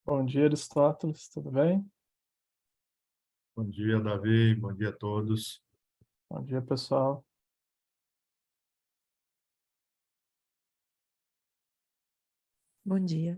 Bom dia, Aristóteles, tudo bem? Bom dia, Davi. Bom dia a todos. Bom dia, pessoal. Bom dia.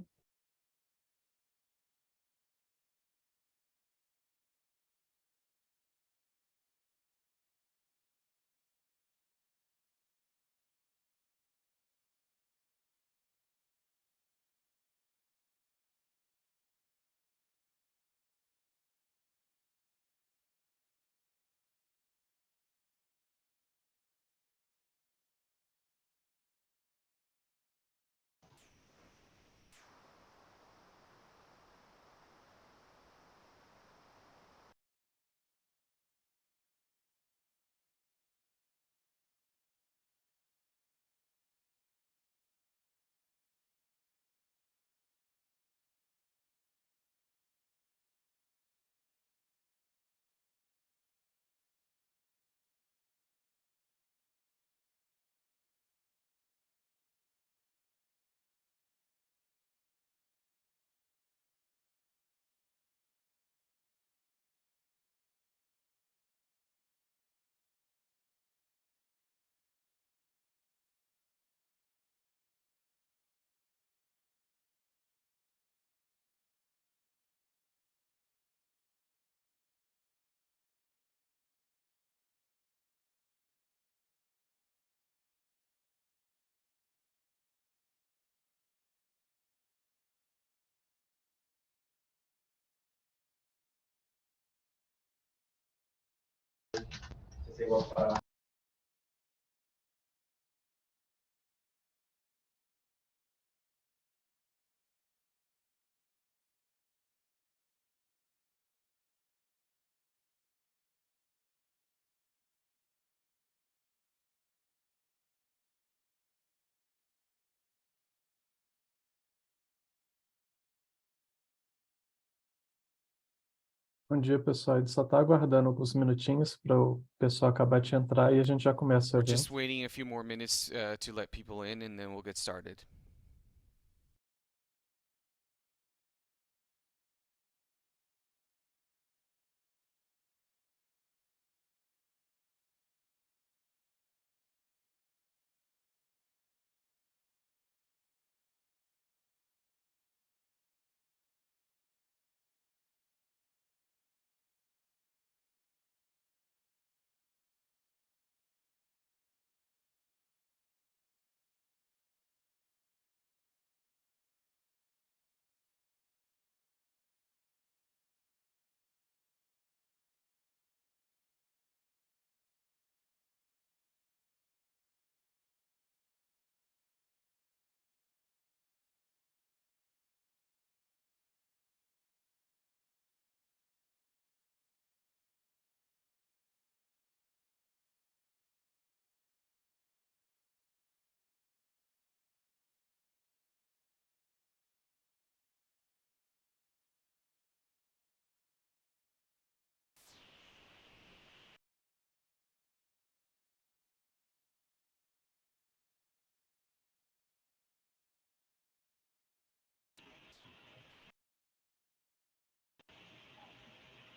Bom dia, pessoal. A gente só está aguardando alguns minutinhos para o pessoal acabar de entrar e a gente já começa o We're just evento. waiting a few more minutes to let people in, and then we'll get started.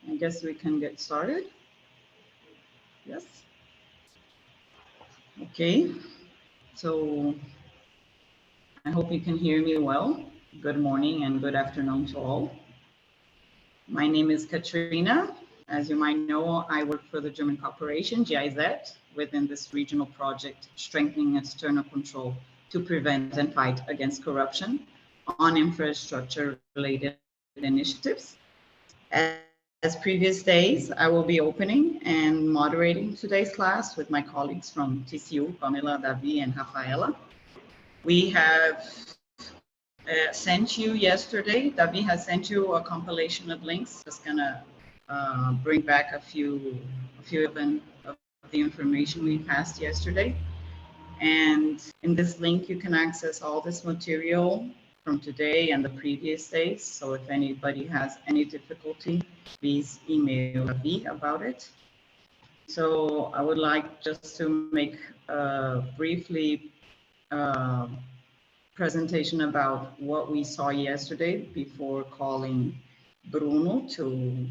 I guess we can get started. Yes. Okay. So I hope you can hear me well. Good morning and good afternoon to all. My name is Katrina. As you might know, I work for the German corporation GIZ within this regional project, strengthening external control to prevent and fight against corruption on infrastructure related initiatives. As previous days, I will be opening and moderating today's class with my colleagues from TCU, Pamela, Davi, and Rafaela. We have sent you yesterday, Davi has sent you a compilation of links. Just gonna bring back a few of the information we passed yesterday. And in this link, you can access all this material from today and the previous days. So if anybody has any difficulty, please email Davi about it. So I would like just to make briefly presentation about what we saw yesterday before calling Bruno to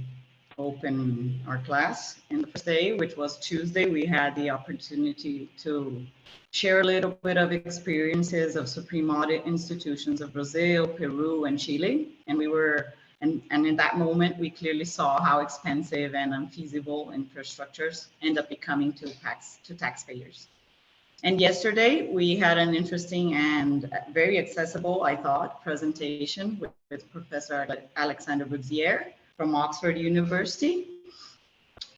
open our class. And the first day, which was Tuesday, we had the opportunity to share a little bit of experiences of Supreme Audit institutions of Brazil, Peru, and Chile. And in that moment, we clearly saw how expensive and unfeasible infrastructures end up becoming to taxpayers. And yesterday, we had an interesting and very accessible, I thought, presentation with Professor Alexander Budzier from Oxford University.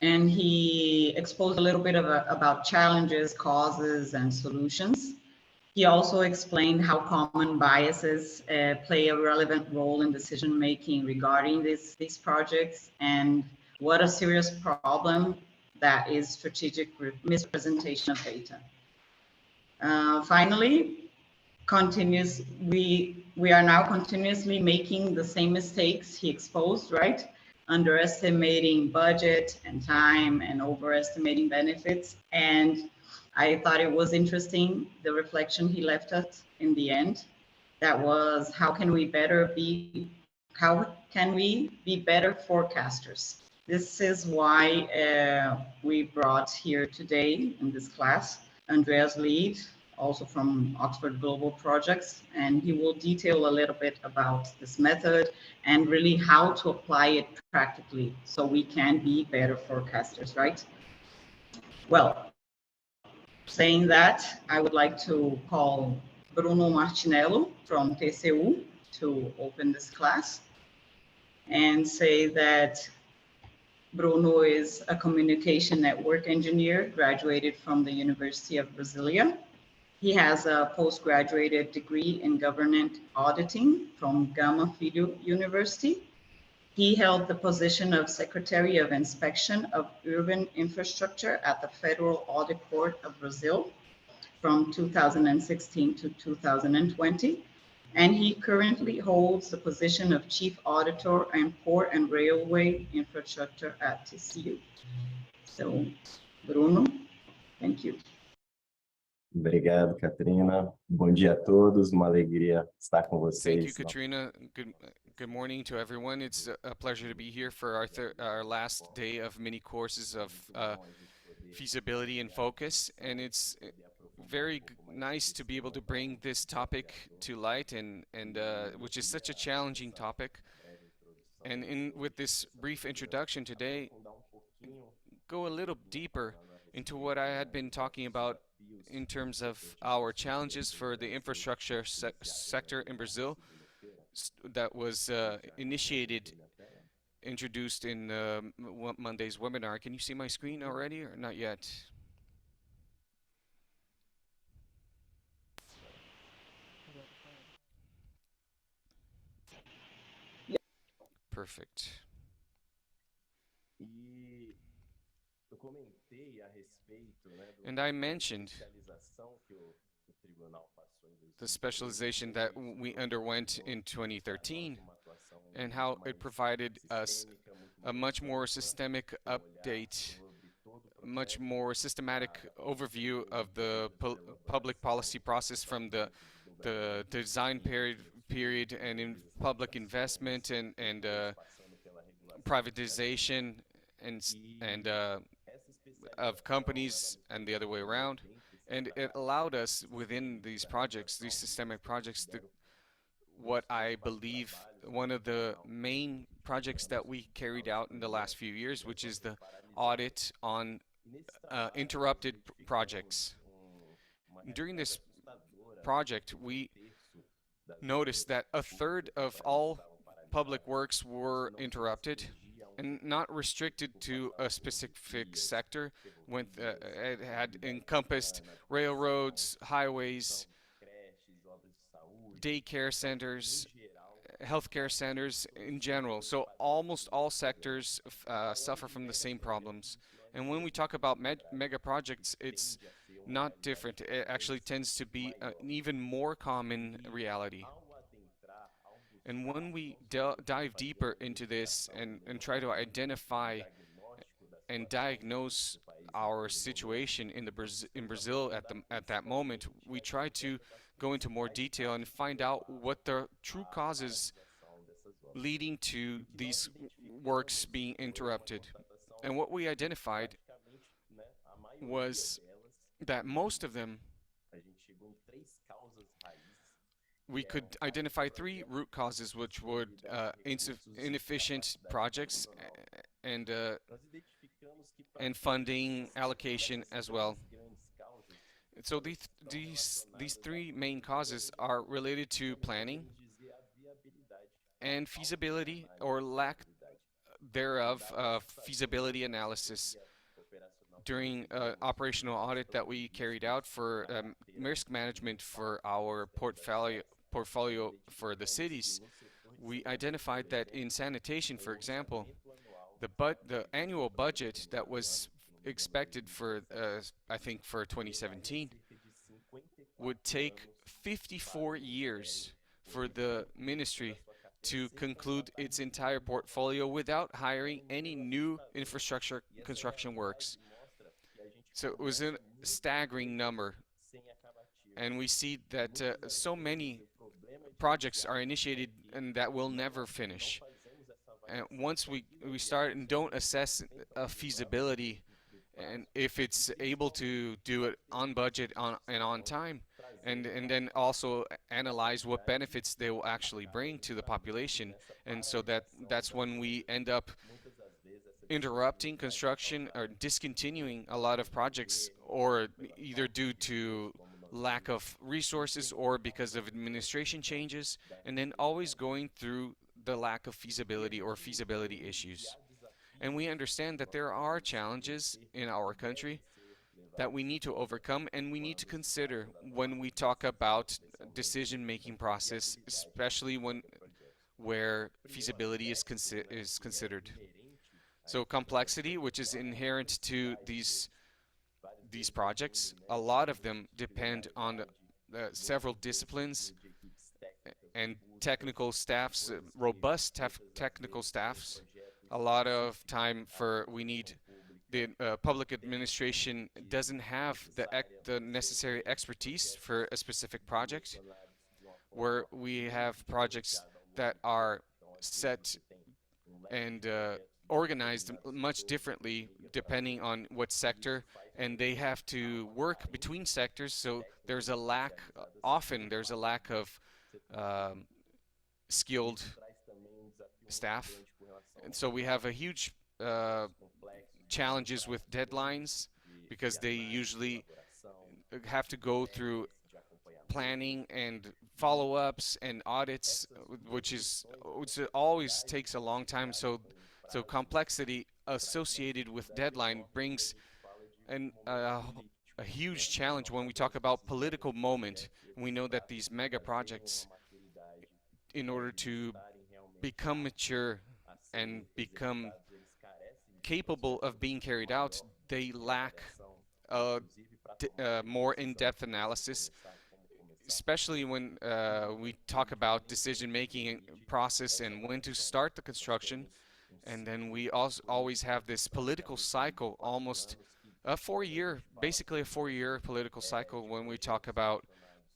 And he exposed a little bit about challenges, causes, and solutions. He also explained how common biases play a relevant role in decision making regarding these projects, and what a serious problem that is strategic misrepresentation of data. Finally, we are now continuously making the same mistakes he exposed, right? Underestimating budget and time and overestimating benefits. And I thought it was interesting, the reflection he left us in the end. That was, how can we be better forecasters? This is why we brought here today in this class Andreas Lead, also from Oxford Global Projects, and he will detail a little bit about this method and really how to apply it practically so we can be better forecasters, right? Well, saying that, I would like to call Bruno Martinello from TCU to open this class and say that Bruno is a communication network engineer, graduated from the University of Brasilia. He has a postgraduate degree in government auditing from Gama Filho University. He held the position of Secretary of Inspection of Urban Infrastructure at the Federal Audit Court of Brazil from 2016 to 2020. And he currently holds the position of Chief Auditor and Port and Railway Infrastructure at TCU. So, Bruno, thank you. Obrigado, Katrina. Bom dia a todos. Uma alegria estar com Thank you, vocês. Katrina. Good morning to everyone. It's a pleasure to be here for our last day of mini courses of feasibility and focus, and it's very nice to be able to bring this topic to light, and which is such a challenging topic. And with this brief introduction today, go a little deeper into what I had been talking about in terms of our challenges for the infrastructure sector in Brazil that was introduced in Monday's webinar. Can you see my screen already or not yet? Perfect. And I mentioned the specialization that we underwent in 2013 and how it provided us a much more systemic update, much more systematic overview of the public policy process from the design period and in public investment and privatization and of companies and the other way around. And it allowed us within these projects, these systemic projects, what I believe one of the main projects that we carried out in the last few years, which is the audit on interrupted projects. During this project, we noticed that a third of all public works were interrupted and not restricted to a specific sector. It had encompassed railroads, highways, daycare centers, healthcare centers in general. So almost all sectors suffer from the same problems. And when we talk about mega projects, it's not different. It actually tends to be an even more common reality. And when we dive deeper into this and try to identify and diagnose our situation in Brazil at that moment, we try to go into more detail and find out what the true causes leading to these works being interrupted. And what we identified was that most of them, we could identify three root causes, which would inefficient projects and uh, and funding allocation as well. So these three main causes are related to planning and feasibility or lack thereof of feasibility analysis. During operational audit that we carried out for risk management for our portfolio for the cities, we identified that in sanitation, for example, the annual budget that was expected for I think for 2017 would take 54 years for the ministry to conclude its entire portfolio without hiring any new infrastructure construction works. So it was a staggering number, and we see that so many projects are initiated and that will never finish. And once we start and don't assess a feasibility and if it's able to do it on budget and on time, and then also analyze what benefits they will actually bring to the population, and so that's when we end up interrupting construction or discontinuing a lot of projects, or either due to lack of resources or because of administration changes, and then always going through the lack of feasibility or feasibility issues. And we understand that there are challenges in our country that we need to overcome and we need to consider when we talk about decision-making process, especially where feasibility is considered. So complexity, which is inherent to these projects, a lot of them depend on several disciplines and technical staffs, robust technical staffs. A lot of time for we need the public administration doesn't have the necessary expertise for a specific project, where we have projects that are set and organized much differently depending on what sector, and they have to work between sectors. So there's a lack, often there's a lack of um, skilled staff, and so we have a huge challenges with deadlines because they usually have to go through planning and follow-ups and audits, which always takes a long time. So complexity associated with deadline brings a huge challenge when we talk about political moment. We know that these mega projects, in order to become mature and become capable of being carried out, they lack more in-depth analysis, especially when we talk about decision-making process and when to start the construction. And then we also always have this political cycle, almost basically a 4-year political cycle when we talk about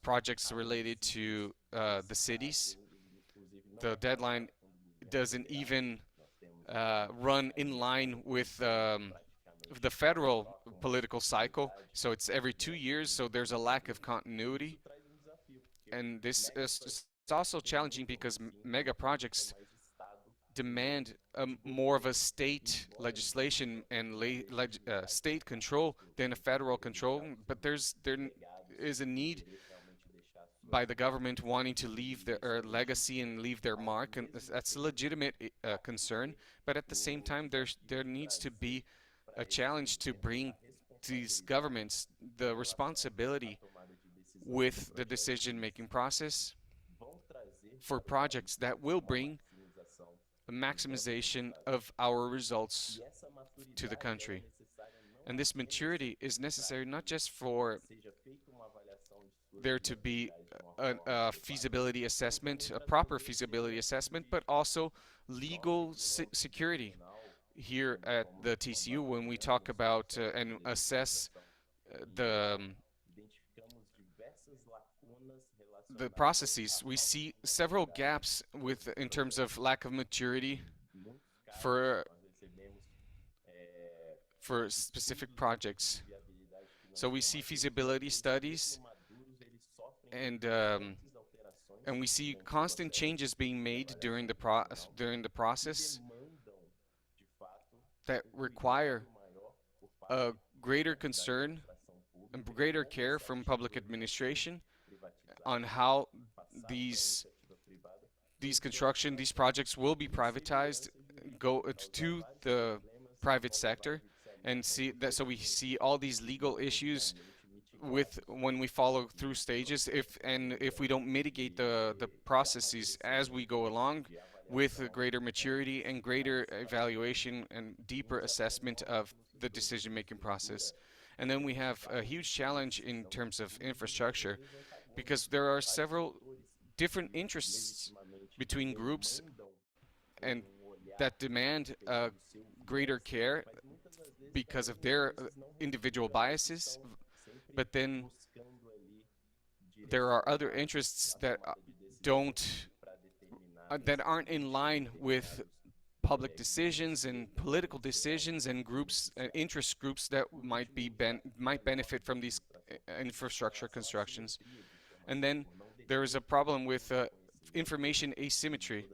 projects related to the cities. The deadline doesn't even run in line with the federal political cycle, so it's every 2 years, so there's a lack of continuity. And this is it's also challenging because mega projects demand more of a state legislation and state control than a federal control. But there is a need by the government wanting to leave their legacy and leave their mark, and that's a legitimate concern. But at the same time, there needs to be a challenge to bring these governments the responsibility with the decision-making process for projects that will bring a maximization of our results to the country. And this maturity is necessary not just for there to be a feasibility assessment, a proper feasibility assessment, but also legal security. Here at the TCU, when we talk about and assess the the processes, we see several gaps in terms of lack of maturity for specific projects. So we see feasibility studies, and we see constant changes being made during the process that require a greater concern and greater care from public administration on how these projects will be privatized, go to the private sector, and see that. So we see all these legal issues when we follow through stages, if we don't mitigate the processes as we go along with a greater maturity and greater evaluation and deeper assessment of the decision-making process. And then we have a huge challenge in terms of infrastructure, because there are several different interests between groups and that demand greater care because of their individual biases. But then there are other interests that aren't in line with public decisions and political decisions, and interest groups that might benefit from these infrastructure constructions. And then there is a problem with information asymmetry,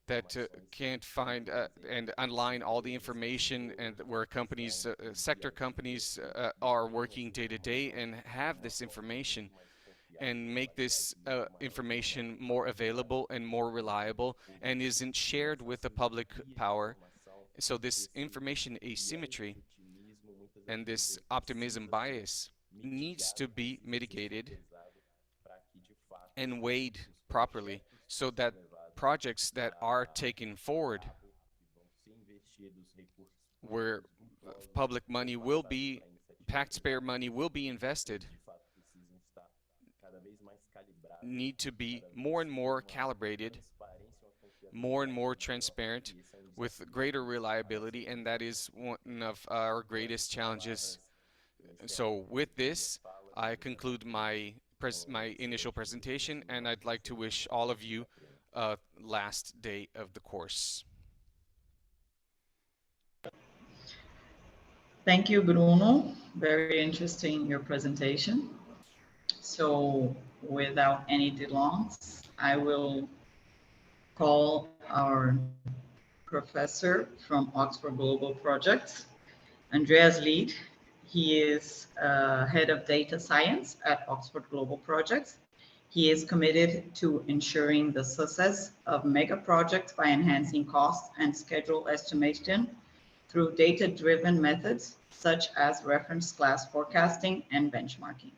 that can't find and align all the information, and where companies, sector companies, are working day to day and have this information and make this information more available and more reliable, and isn't shared with the public power. So this information asymmetry and this optimism bias needs to be mitigated and weighed properly, so that projects that are taken forward, where public money will be, taxpayer money will be invested, need to be more and more calibrated, more and more transparent, with greater reliability, and that is one of our greatest challenges. So with this, I conclude my initial presentation, and I'd like to wish all of you a last day of the course. Thank you, Bruno. Very interesting, your presentation. So without any delays, I will call our professor from Oxford Global Projects, Andreas Lied. He is head of data science at Oxford Global Projects. He is committed to ensuring the success of mega projects by enhancing cost and schedule estimation through data-driven methods such as reference class forecasting and benchmarking.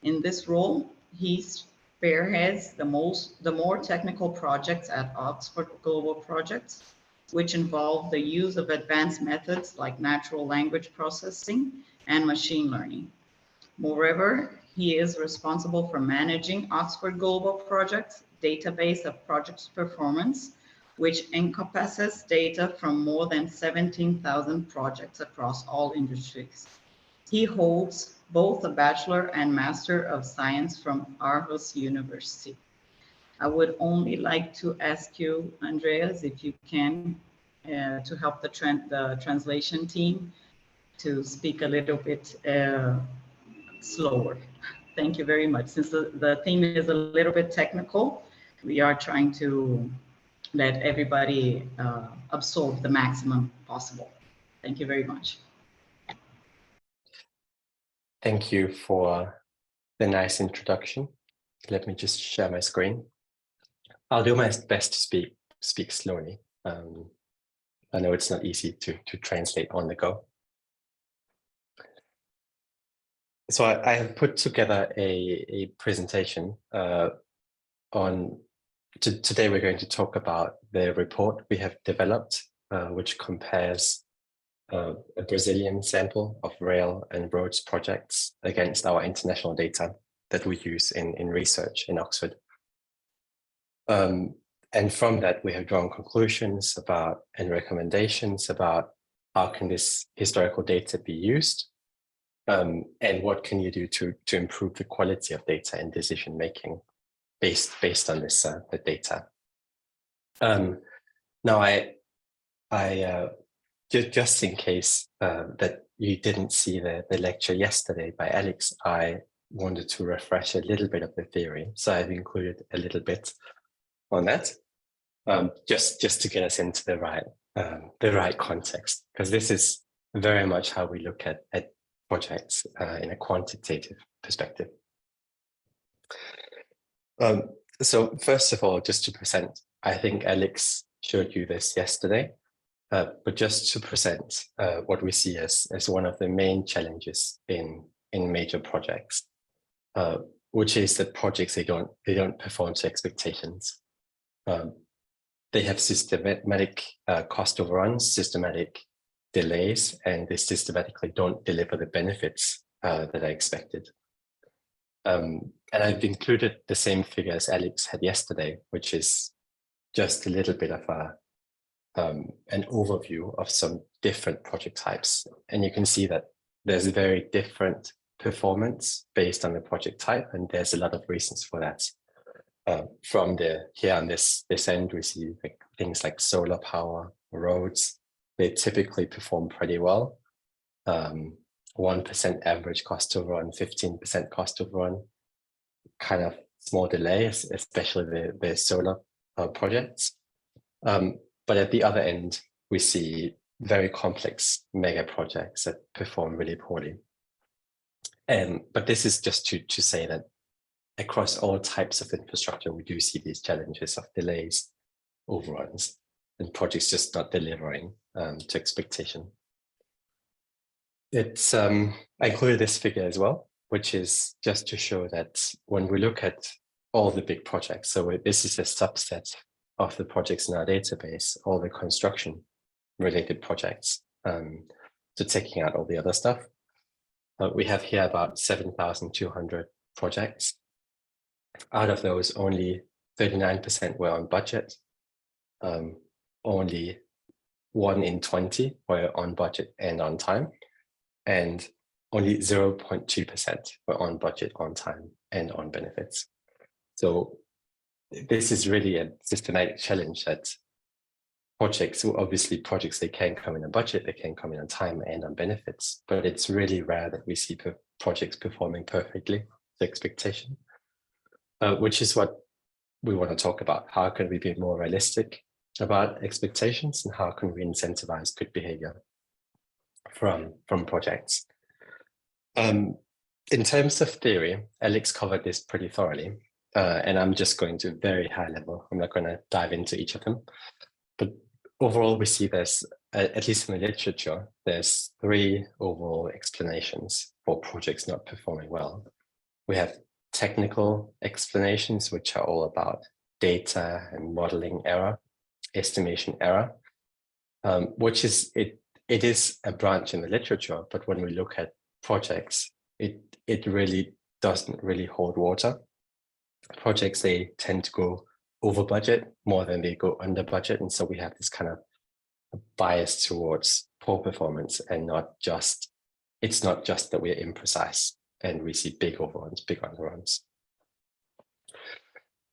In this role, he spearheads the more technical projects at Oxford Global Projects, which involve the use of advanced methods like natural language processing and machine learning. Moreover, he is responsible for managing Oxford Global Projects' database of projects performance, which encompasses data from more than 17,000 projects across all industries. He holds both a Bachelor and Master of Science from Aarhus University. I would only like to ask you, Andreas, if you can, to help the translation team to speak a little bit slower. Thank you very much. Since the theme is a little bit technical, we are trying to let everybody absorb the maximum possible. Thank you very much. Thank you for the nice introduction. Let me just share my screen. I'll do my best to speak slowly. I know it's not easy to translate on the go. So I have put together a presentation today we're going to talk about the report we have developed, which compares a Brazilian sample of rail and roads projects against our international data that we use in research in Oxford. And from that, we have drawn conclusions about and recommendations about how can this historical data be used, and what can you do to improve the quality of data in decision making. based on this the data. Now, just in case that you didn't see the lecture yesterday by Alex, I wanted to refresh a little bit of the theory. So I've included a little bit on that, just to get us into the right context, because this is very much how we look at projects in a quantitative perspective. So first of all, just to present, I think Alex showed you this yesterday, but just to present what we see as one of the main challenges in major projects, which is that projects they don't perform to expectations. They have systematic cost overruns, systematic delays, and they systematically don't deliver the benefits that are expected. And I've included the same figure as Alex had yesterday, which is just a little bit of an overview of some different project types. And you can see that there's a very different performance based on the project type, and there's a lot of reasons for that. From here on this end, we see things like solar power, roads. They typically perform pretty well. 1% average cost overrun, 15% cost overrun, kind of small delays, especially the solar projects. But at the other end, we see very complex mega projects that perform really poorly. But this is just to say that across all types of infrastructure, we do see these challenges of delays, overruns, and projects just not delivering to expectation. It's I included this figure as well, which is just to show that when we look at all the big projects, so this is a subset of the projects in our database, all the construction related projects, so taking out all the other stuff. We have here about 7,200 projects. Out of those, only 39% were on budget. Only 1 in 20 were on budget and on time. And only 0.2% were on budget, on time, and on benefits. So this is really a systematic challenge that projects, obviously projects, they can come in on budget, they can come in on time and on benefits, but it's really rare that we see projects performing perfectly to expectation, which is what we want to talk about. How can we be more realistic about expectations, and how can we incentivize good behavior from projects? In terms of theory, Alex covered this pretty thoroughly, and I'm just going to very high level. I'm not going to dive into each of them, but overall we see there's, at least in the literature, there's 3 overall explanations for projects not performing well. We have technical explanations, which are all about data and modeling error, estimation error, which is, it is a branch in the literature, but when we look at projects, it really doesn't really hold water. Projects, they tend to go over budget more than they go under budget, and so we have this kind of bias towards poor performance, and it's not just that we're imprecise and we see big overruns, big underruns.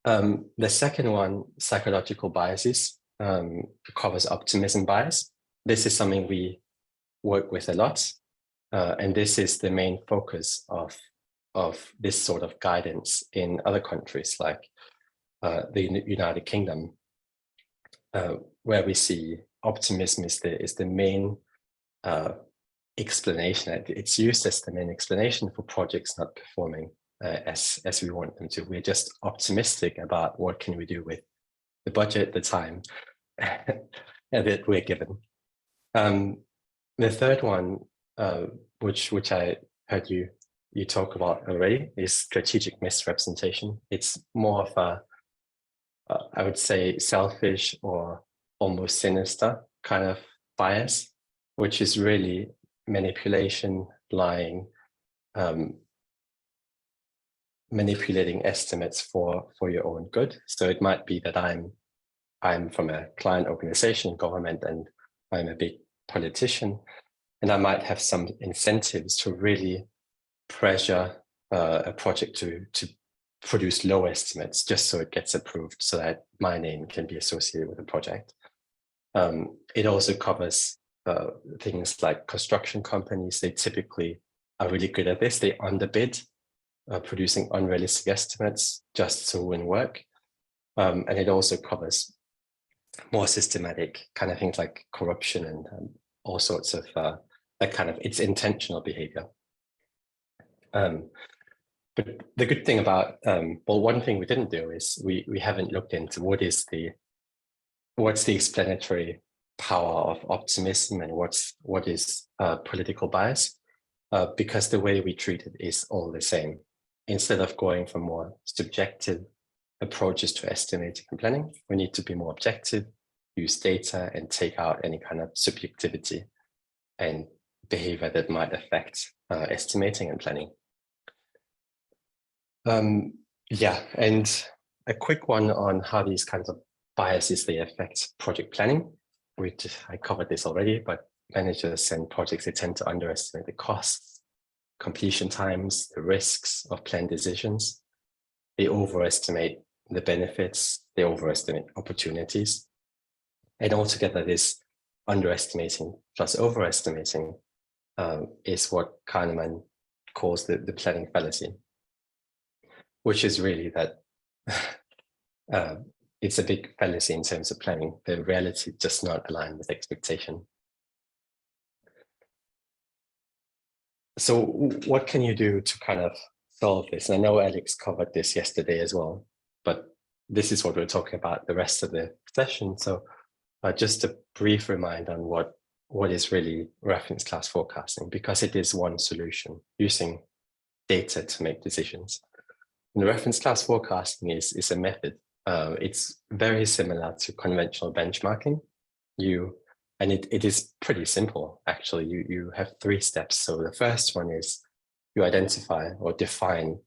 The second one, psychological biases, covers optimism bias. This is something we work with a lot, and this is the main focus of this sort of guidance in other countries like the United Kingdom, where we see optimism is the main explanation. It's used as the main explanation for projects not performing as we want them to. We're just optimistic about what can we do with the budget, the time that we're given. The third one, which I heard you talk about already, is strategic misrepresentation. It's more of a, I would say, selfish or almost sinister kind of bias, which is really manipulation, lying, manipulating estimates for your own good. So it might be that I'm from a client organization, government, and I'm a big politician, and I might have some incentives to really pressure a project to produce low estimates just so it gets approved so that my name can be associated with the project. It also covers things like construction companies. They typically are really good at this. They underbid, producing unrealistic estimates just to win work. And it also covers more systematic kind of things like corruption and all sorts of that kind of, it's intentional behavior. But the good thing about, well, one thing we didn't do is we haven't looked into what's the explanatory power of optimism and what is political bias, because the way we treat it is all the same. Instead of going for more subjective approaches to estimating and planning, we need to be more objective, use data, and take out any kind of subjectivity and behavior that might affect estimating and planning. Yeah, and a quick one on how these kinds of biases, they affect project planning. I covered this already, but managers and projects, they tend to underestimate the costs, completion times, the risks of planned decisions. They overestimate the benefits, they overestimate opportunities. And altogether, this underestimating plus overestimating is what Kahneman calls the planning fallacy, which is really that it's a big fallacy in terms of planning. The reality does not align with expectation. So what can you do to kind of solve this? And I know Alex covered this yesterday as well, but this is what we're talking about the rest of the session. So just a brief reminder on what is really reference class forecasting, because it is one solution using data to make decisions. And the reference class forecasting is a method. It's very similar to conventional benchmarking. And it is pretty simple, actually. You have 3 steps. So the first one is you identify or define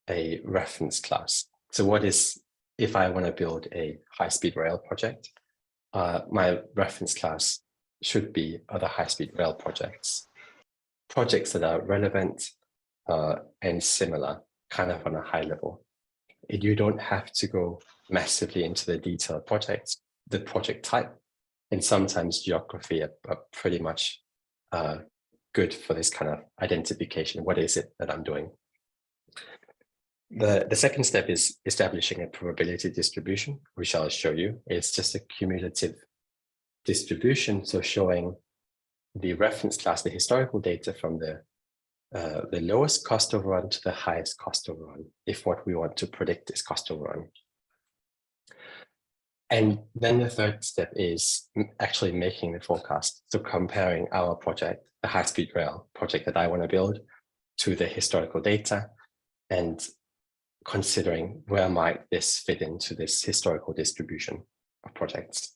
a reference class. So what is, if I want to build a high-speed rail project, my reference class should be other high-speed rail projects that are relevant and similar, kind of on a high level. You don't have to go massively into the detailed projects. The project type and sometimes geography are pretty much good for this kind of identification. What is it that I'm doing? The second step is establishing a probability distribution, which I'll show you. It's just a cumulative distribution, so showing the reference class, the historical data from the lowest cost overrun to the highest cost overrun, if what we want to predict is cost overrun. And then the third step is actually making the forecast. So comparing our project, the high-speed rail project that I want to build, to the historical data and considering where might this fit into this historical distribution of projects.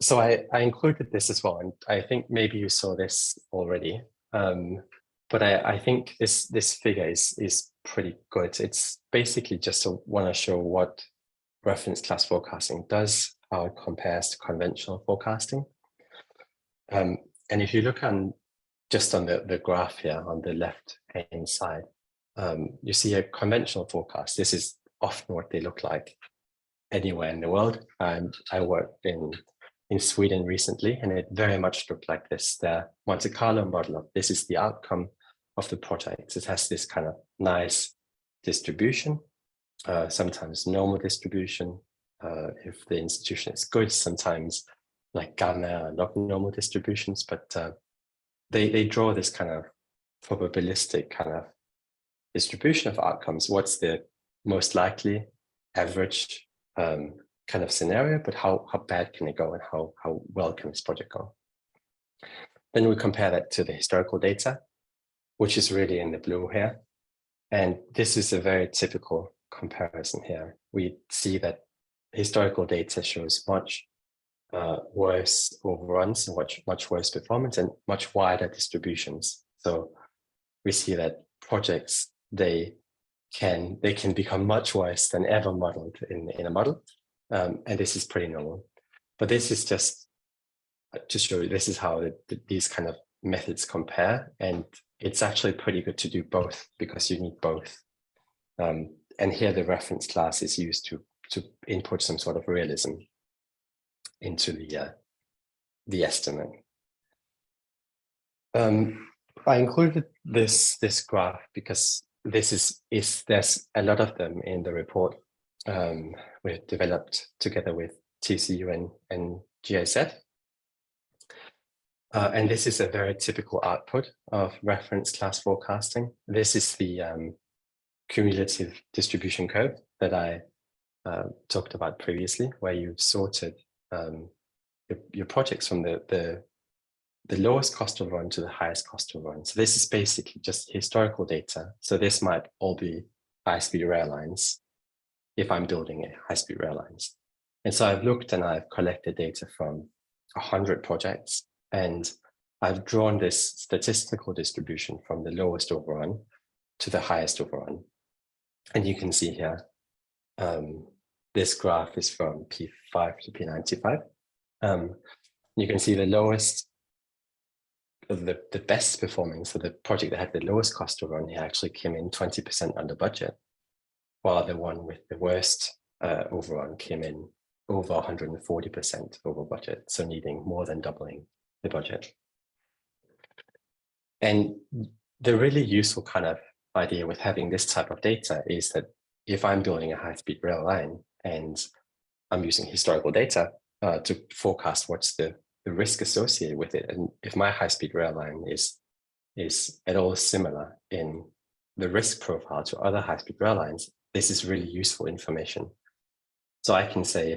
So I included this as well, and I think maybe you saw this already, but I think this figure is pretty good. It's basically just want to show what reference class forecasting does, how it compares to conventional forecasting. And if you look just on the graph here on the left-hand side, you see a conventional forecast. This is often what they look like anywhere in the world. And I worked in Sweden recently, and it very much looked like this. The Monte Carlo model of this is the outcome of the project. It has this kind of nice distribution, sometimes normal distribution. If the institution is good, sometimes like gamma, not normal distributions, but they draw this kind of probabilistic kind of distribution of outcomes. What's the most likely average kind of scenario, but how bad can it go and how well can this project go? Then we compare that to the historical data, which is really in the blue here. And this is a very typical comparison here. We see that historical data shows much worse overruns and much worse performance and much wider distributions. So we see that projects, they can become much worse than ever modeled in a model. And this is pretty normal. But this is just to show you, this is how these kind of methods compare. And it's actually pretty good to do both because you need both. And here the reference class is used to input some sort of realism into the estimate. I included this graph because there's a lot of them in the report we've developed together with TCU and GIZ. And this is a very typical output of reference class forecasting. This is the cumulative distribution curve that I talked about previously, where you've sorted your projects from the lowest cost overrun to the highest cost overrun. So this is basically just historical data. So this might all be high-speed rail lines if I'm building a high-speed rail lines. And so I've looked and I've collected data from 100 projects, and I've drawn this statistical distribution from the lowest overrun to the highest overrun. And you can see here, this graph is from P5 to P95. You can see the lowest, the best performing, so the project that had the lowest cost overrun here actually came in 20% under budget, while the one with the worst overrun came in over 140% over budget, so needing more than doubling the budget. And the really useful kind of idea with having this type of data is that if I'm building a high-speed rail line and I'm using historical data to forecast what's the risk associated with it, and if my high-speed rail line is at all similar in the risk profile to other high-speed rail lines, this is really useful information. So I can say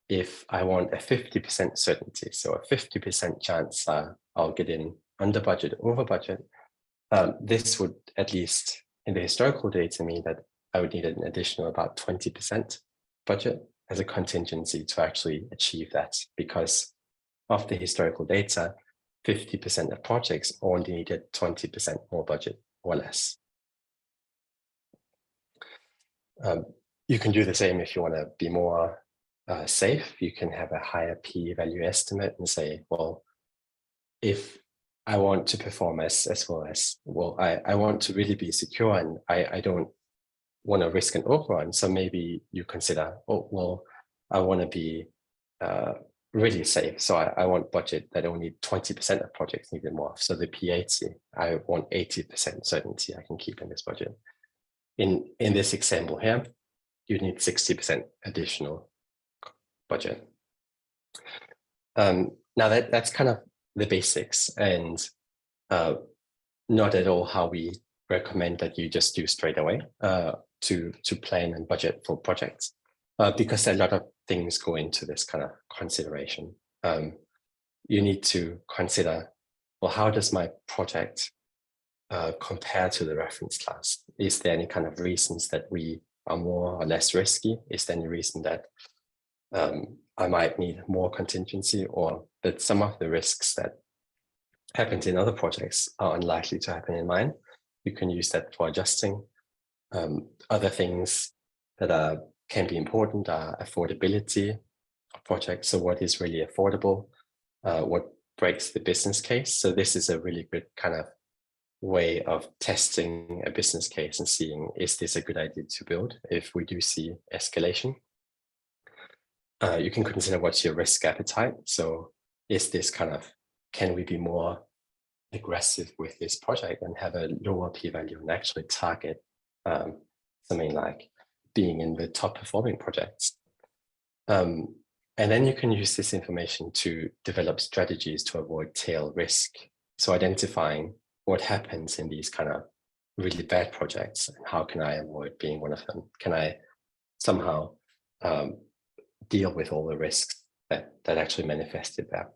if I want a 50% certainty, so a 50% chance I'll get in under budget, over budget, this would, at least in the historical data, mean that I would need an additional about 20% budget as a contingency to actually achieve that, because of the historical data, 50% of projects only needed 20% more budget or less. You can do the same if you want to be more safe. You can have a higher p-value estimate and say, well, if I want to perform as well as, well, I want to really be secure and I don't want to risk an overrun. So maybe you consider, oh, well, I want to be really safe. So I want budget that only 20% of projects needed more. So the P80, I want 80% certainty I can keep in this budget. In this example here, you need 60% additional budget. Now that's kind of the basics, and not at all how we recommend that you just do straight away to plan and budget for projects, because a lot of things go into this kind of consideration. You need to consider, well, how does my project compare to the reference class? Is there any kind of reasons that we are more or less risky? Is there any reason that I might need more contingency, or that some of the risks that happened in other projects are unlikely to happen in mine? You can use that for adjusting. Other things that can be important are affordability of projects. So what is really affordable? What breaks the business case? So this is a really good kind of way of testing a business case and seeing, is this a good idea to build if we do see escalation? You can consider what's your risk appetite. So is this kind of, can we be more aggressive with this project and have a lower p-value and actually target something like being in the top performing projects? And then you can use this information to develop strategies to avoid tail risk. So identifying what happens in these kind of really bad projects and how can I avoid being one of them? Can I somehow deal with all the risks that actually manifested there?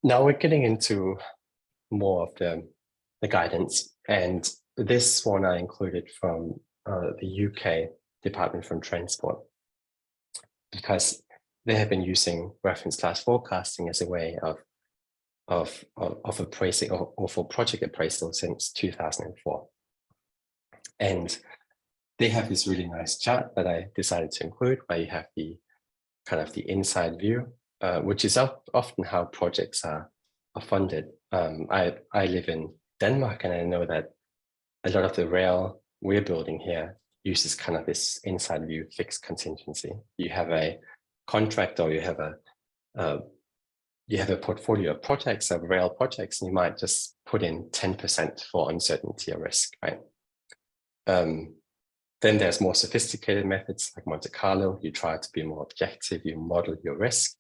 Now we're getting into more of the guidance, and this one I included from the UK Department for Transport, because they have been using reference class forecasting as a way of appraising or for project appraisal since 2004. And they have this really nice chart that I decided to include, where you have the kind of the inside view, which is often how projects are funded. I live in Denmark, and I know that a lot of the rail we're building here uses kind of this inside view fixed contingency. You have a contract, or you have a portfolio of projects, of rail projects, and you might just put in 10% for uncertainty or risk, right? Then there's more sophisticated methods like Monte Carlo. You try to be more objective, you model your risk,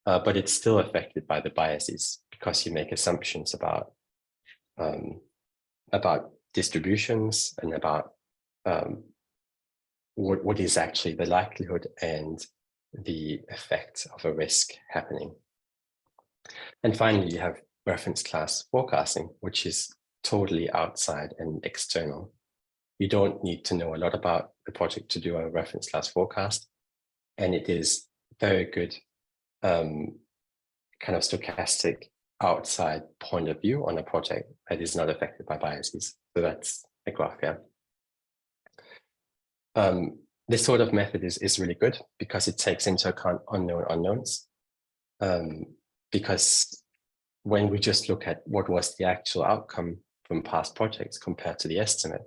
but it's still affected by the biases because you make assumptions about distributions and about what is actually the likelihood and the effect of a risk happening. And finally, you have reference class forecasting, which is totally outside and external. You don't need to know a lot about the project to do a reference class forecast. And it is very good kind of stochastic outside point of view on a project that is not affected by biases. So that's a graph here. This sort of method is really good because it takes into account unknown unknowns. Because when we just look at what was the actual outcome from past projects compared to the estimate,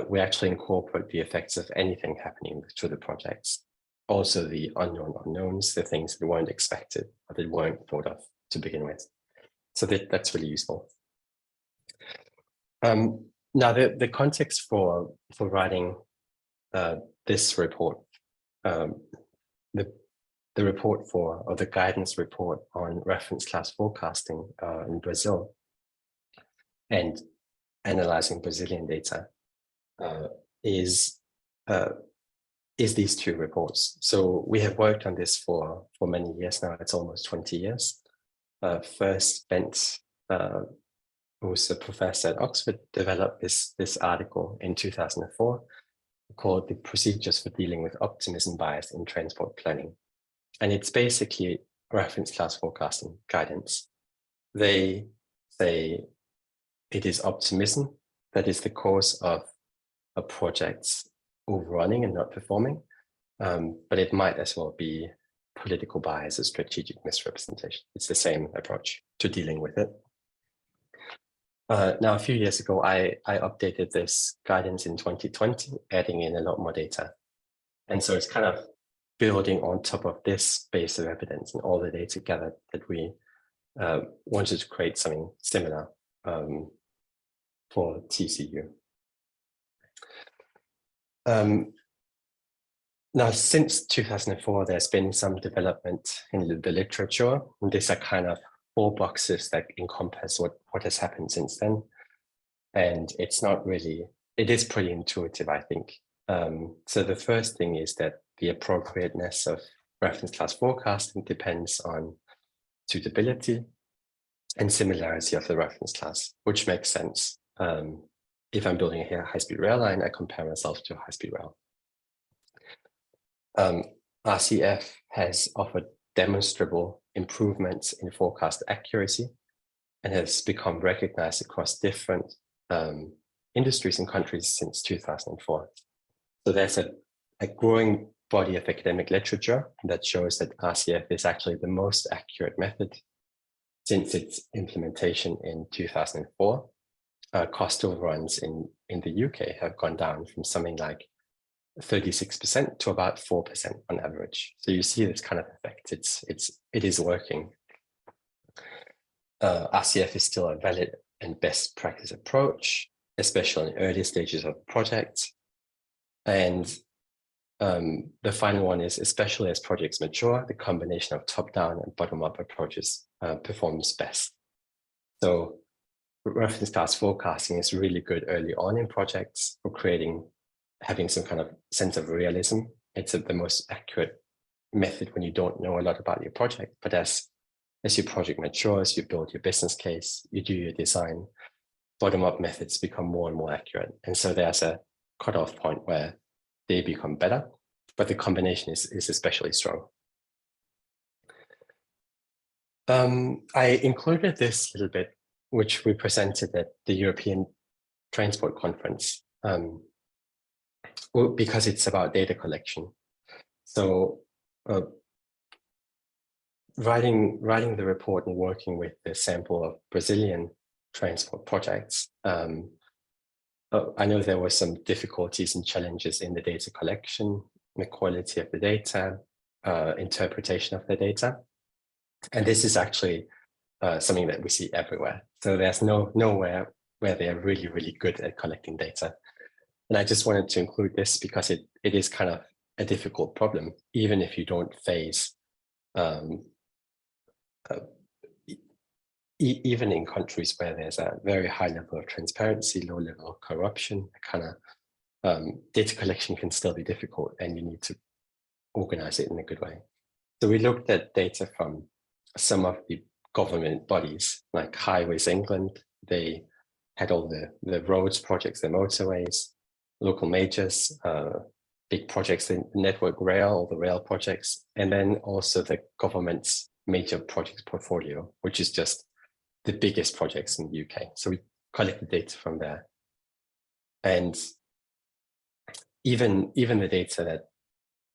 we actually incorporate the effects of anything happening to the projects. Also the unknown unknowns, the things that weren't expected or that weren't thought of to begin with. So that's really useful. Now the context for writing this report, the report or the guidance report on reference class forecasting in Brazil and analyzing Brazilian data is these two reports. So we have worked on this for many years now. It's almost 20 years. First, Bent, who's a professor at Oxford, developed this article in 2004 called The Procedures for Dealing with Optimism Bias in Transport Planning. And it's basically reference class forecasting guidance. They say it is optimism that is the cause of a project's overrunning and not performing, but it might as well be political bias or strategic misrepresentation. It's the same approach to dealing with it. Now, a few years ago, I updated this guidance in 2020, adding in a lot more data. And so it's kind of building on top of this base of evidence and all the data gathered that we wanted to create something similar for TCU. Now, since 2004, there's been some development in the literature. And these are kind of 4 boxes that encompass what has happened since then. And it's not really, it is pretty intuitive, I think. So the first thing is that the appropriateness of reference class forecasting depends on suitability and similarity of the reference class, which makes sense. If I'm building a high-speed rail line, I compare myself to a high-speed rail. RCF has offered demonstrable improvements in forecast accuracy and has become recognized across different industries and countries since 2004. So there's a growing body of academic literature that shows that RCF is actually the most accurate method since its implementation in 2004. Cost overruns in the UK have gone down from something like 36% to about 4% on average. So you see this kind of effect. It is working. RCF is still a valid and best practice approach, especially in early stages of projects. And the final one is, especially as projects mature, the combination of top-down and bottom-up approaches performs best. So reference class forecasting is really good early on in projects for having some kind of sense of realism. It's the most accurate method when you don't know a lot about your project. But as your project matures, you build your business case, you do your design, bottom-up methods become more and more accurate. And so there's a cutoff point where they become better, but the combination is especially strong. I included this little bit, which we presented at the European Transport Conference, because it's about data collection. So writing the report and working with the sample of Brazilian transport projects, I know there were some difficulties and challenges in the data collection, the quality of the data, interpretation of the data. And this is actually something that we see everywhere. So there's nowhere where they're really, really good at collecting data. And I just wanted to include this because it is kind of a difficult problem, even if you don't face, even in countries where there's a very high level of transparency, low level of corruption, kind of data collection can still be difficult, and you need to organize it in a good way. So we looked at data from some of the government bodies, like Highways England. They had all the roads projects, the motorways, local majors, big projects, the Network Rail, all the rail projects, and then also the government's major projects portfolio, which is just the biggest projects in the UK. So we collected data from there. And even the data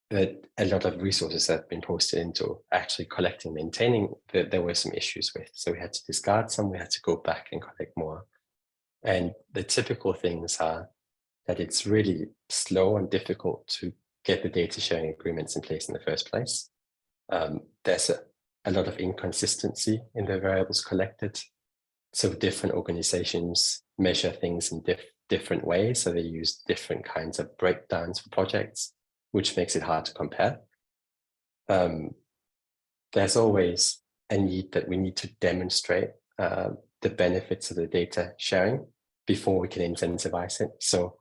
that a lot of resources have been posted into actually collecting, maintaining, there were some issues with. So we had to discard some, we had to go back and collect more. And the typical things are that it's really slow and difficult to get the data sharing agreements in place in the first place. There's a lot of inconsistency in the variables collected. So different organizations measure things in different ways. So they use different kinds of breakdowns for projects, which makes it hard to compare. There's always a need that we need to demonstrate the benefits of the data sharing before we can incentivize it. So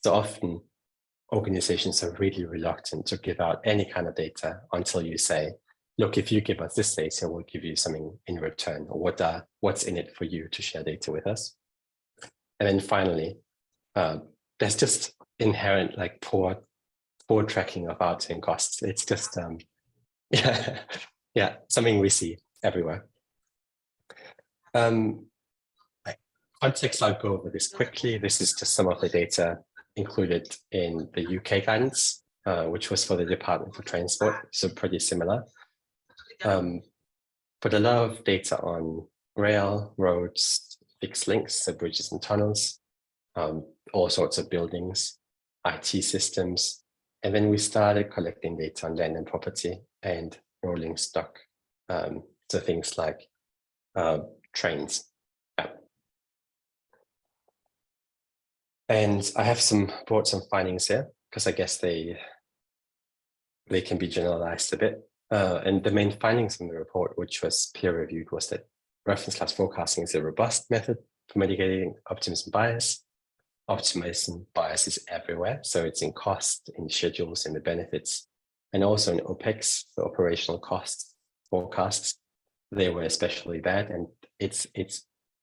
often organizations are really reluctant to give out any kind of data until you say, look, if you give us this data, we'll give you something in return, or what's in it for you to share data with us. And then finally, there's just inherent like poor tracking of outturn costs. It's just yeah, something we see everywhere. Context, I'll go over this quickly. This is just some of the data included in the UK guidance, which was for the Department for Transport, so pretty similar. But a lot of data on rail, roads, fixed links, so bridges and tunnels, all sorts of buildings, IT systems. And then we started collecting data on land and property and rolling stock. So things like trains. Yeah. And I have brought some findings here, because I guess they can be generalized a bit. And the main findings from the report, which was peer reviewed, was that reference class forecasting is a robust method for mitigating optimism bias. Optimism bias is everywhere. So it's in cost, in schedules, in the benefits, and also in OPEX, the operational costs forecasts. They were especially bad, and it's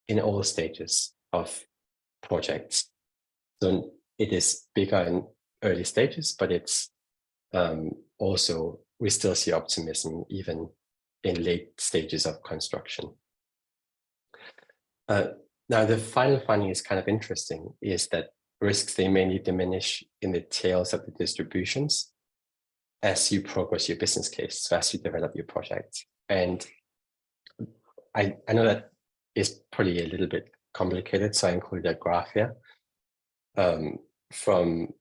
in all stages of projects. So it is bigger in early stages, but it's also, we still see optimism even in late stages of construction. Now, the final finding is kind of interesting, is that risks, they mainly diminish in the tails of the distributions as you progress your business case, so as you develop your project. And I know that is probably a little bit complicated, so I included a graph here from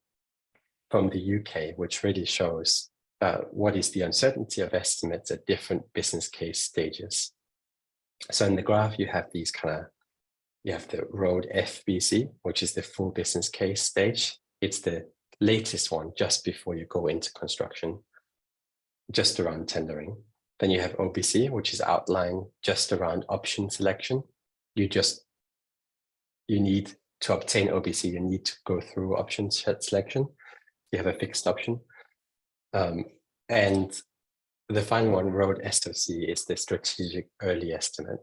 the UK, which really shows what is the uncertainty of estimates at different business case stages. So in the graph, you have these you have the road FBC, which is the full business case stage. It's the latest one just before you go into construction, just around tendering. Then you have OBC, which is outline just around option selection. You need to obtain OBC, you need to go through option selection. You have a fixed option. And the final one, road SOC, is the strategic early estimate.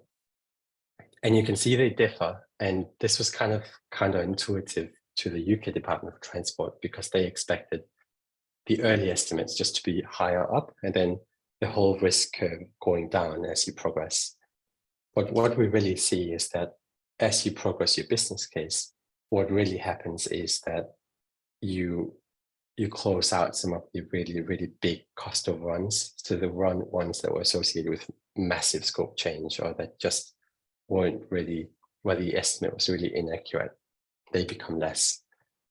And you can see they differ. And this was kind of counterintuitive to the UK Department of Transport, because they expected the early estimates just to be higher up, and then the whole risk curve going down as you progress. But what we really see is that as you progress your business case, what really happens is that you you close out some of the really, really big cost overruns. So the ones that were associated with massive scope change, or that just weren't really, where the estimate was really inaccurate, they become less.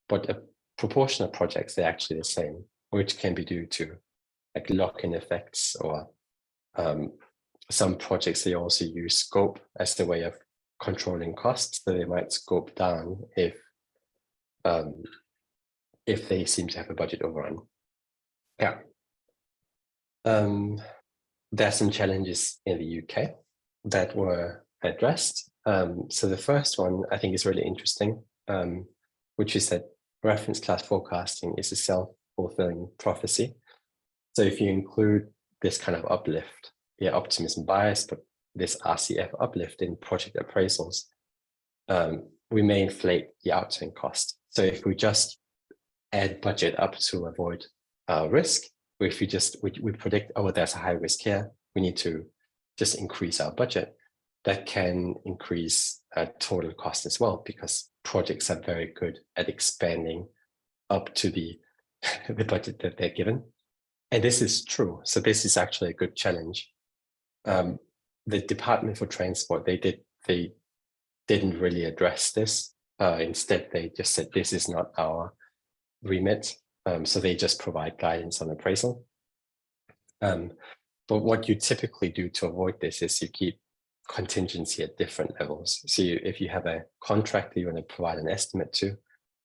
But a proportion of projects, they're actually the same, which can be due to like lock-in effects, or some projects, they also use scope as the way of controlling costs. So they might scope down if they seem to have a budget overrun. Yeah. There are some challenges in the UK that were addressed. So the first one I think is really interesting, which is that reference class forecasting is a self-fulfilling prophecy. So if you include this kind of uplift, optimism bias, but this RCF uplift in project appraisals, we may inflate the outturn cost. So if we just add budget up to avoid risk, or if we predict, oh, there's a high risk here, we need to just increase our budget, that can increase total cost as well, because projects are very good at expanding up to the budget that they're given. And this is true. So this is actually a good challenge. The Department for Transport, they didn't really address this. Instead, they just said, this is not our remit. So they just provide guidance on appraisal. But what you typically do to avoid this is you keep contingency at different levels. So if you have a contractor you want to provide an estimate to,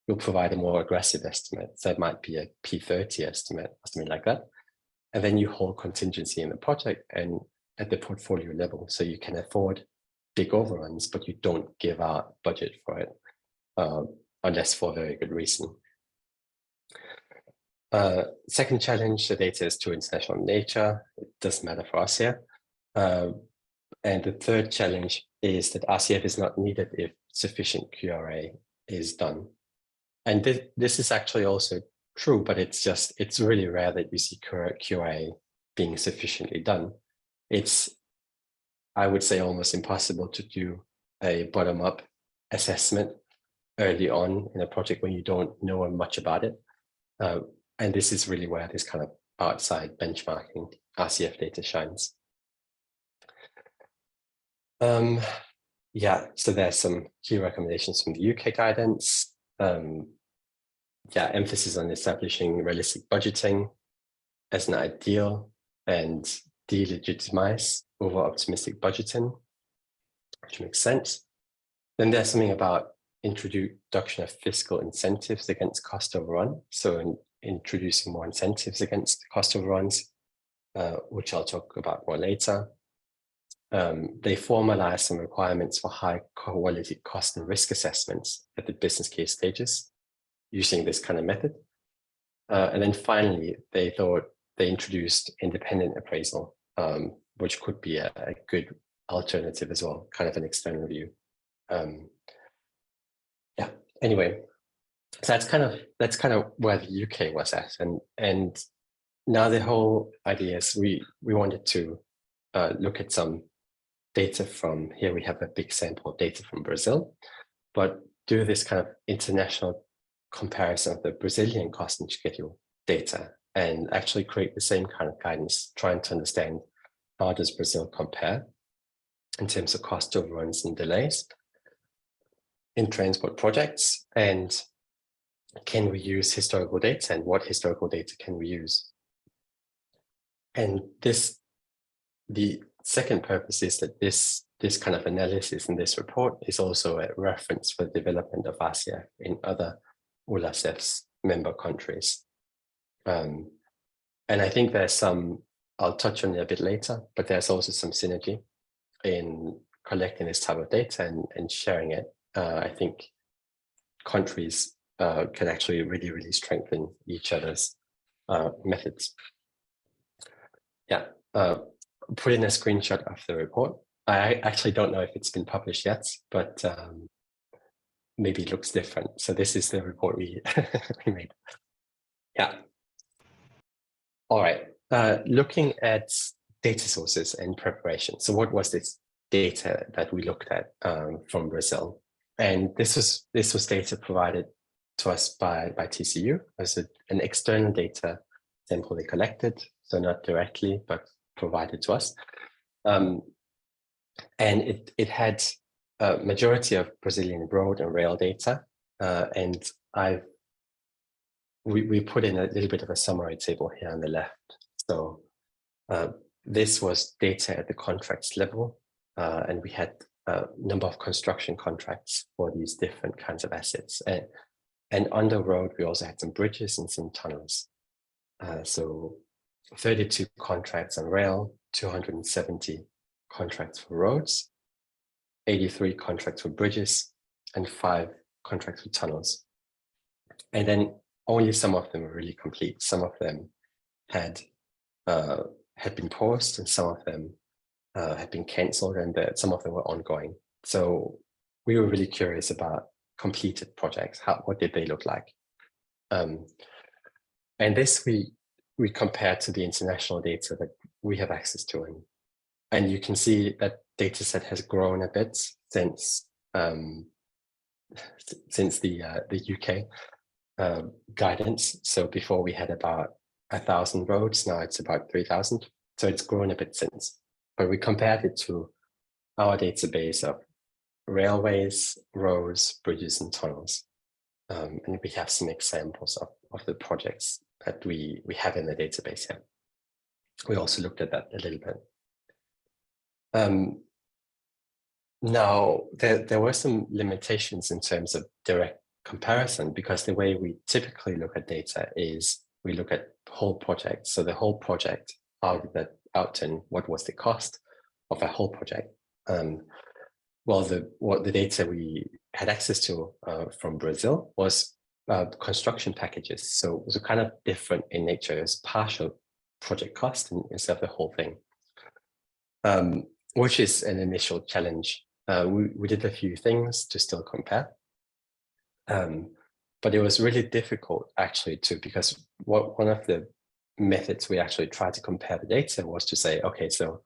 you'll provide a more aggressive estimate. So it might be a P30 estimate or something like that. And then you hold contingency in the project and at the portfolio level. So you can afford big overruns, but you don't give out budget for it, unless for a very good reason. Second challenge, the data is too international in nature. It doesn't matter for us here. And the third challenge is that RCF is not needed if sufficient QRA is done. And this is actually also true, but it's really rare that you see QRA being sufficiently done. It's, I would say, almost impossible to do a bottom-up assessment early on in a project when you don't know much about it. And this is really where this kind of outside benchmarking RCF data shines. Yeah, so there's some key recommendations from the UK guidance. Yeah, emphasis on establishing realistic budgeting as an ideal and delegitimize over-optimistic budgeting, which makes sense. Then there's something about introduction of fiscal incentives against cost overrun. So introducing more incentives against cost overruns, which I'll talk about more later. They formalize some requirements for high quality cost and risk assessments at the business case stages using this kind of method. And then finally, they introduced independent appraisal, which could be a good alternative as well, kind of an external review. Yeah, anyway, so that's kind of where the UK was at. And now the whole idea is we wanted to look at some data from here. We have a big sample of data from Brazil, but do this kind of international comparison of the Brazilian cost and schedule data and actually create the same kind of guidance, trying to understand how does Brazil compare in terms of cost overruns and delays in transport projects, and can we use historical data, and what historical data can we use? And the second purpose is that this kind of analysis in this report is also a reference for the development of RCF in other ULACEF's member countries. And I think there's some, I'll touch on it a bit later, but there's also some synergy in collecting this type of data and sharing it. I think countries can actually really, really strengthen each other's methods. Yeah, put in a screenshot of the report. I actually don't know if it's been published yet, but maybe it looks different. So this is the report we, we made. Yeah. All right, looking at data sources and preparation. So what was this data that we looked at from Brazil? And this was data provided to us by TCU as an external data sample they collected, so not directly, but provided to us. And it had a majority of Brazilian road and rail data, and we put in a little bit of a summary table here on the left. So this was data at the contracts level, and we had a number of construction contracts for these different kinds of assets. And on the road, we also had some bridges and some tunnels. So 32 contracts on rail, 270 contracts for roads, 83 contracts for bridges, and 5 contracts for tunnels. And then only some of them were really complete. Some of them had been paused, and some of them had been cancelled, and some of them were ongoing. So we were really curious about completed projects. What did they look like? And this we compared to the international data that we have access to, and you can see that data set has grown a bit since the UK guidance. So before we had about 1,000 roads, now it's about 3,000. So it's grown a bit since. But we compared it to our database of railways, roads, bridges, and tunnels. And we have some examples of the projects that we have in the database here. We also looked at that a little bit. Now, there were some limitations in terms of direct comparison, because the way we typically look at data is we look at whole projects. So the whole project, out and what was the cost of a whole project? Well, the data we had access to from Brazil was construction packages. So it was kind of different in nature. It was partial project cost instead of the whole thing, which is an initial challenge. We did a few things to still compare, but it was really difficult actually because one of the methods we actually tried to compare the data was to say, okay, so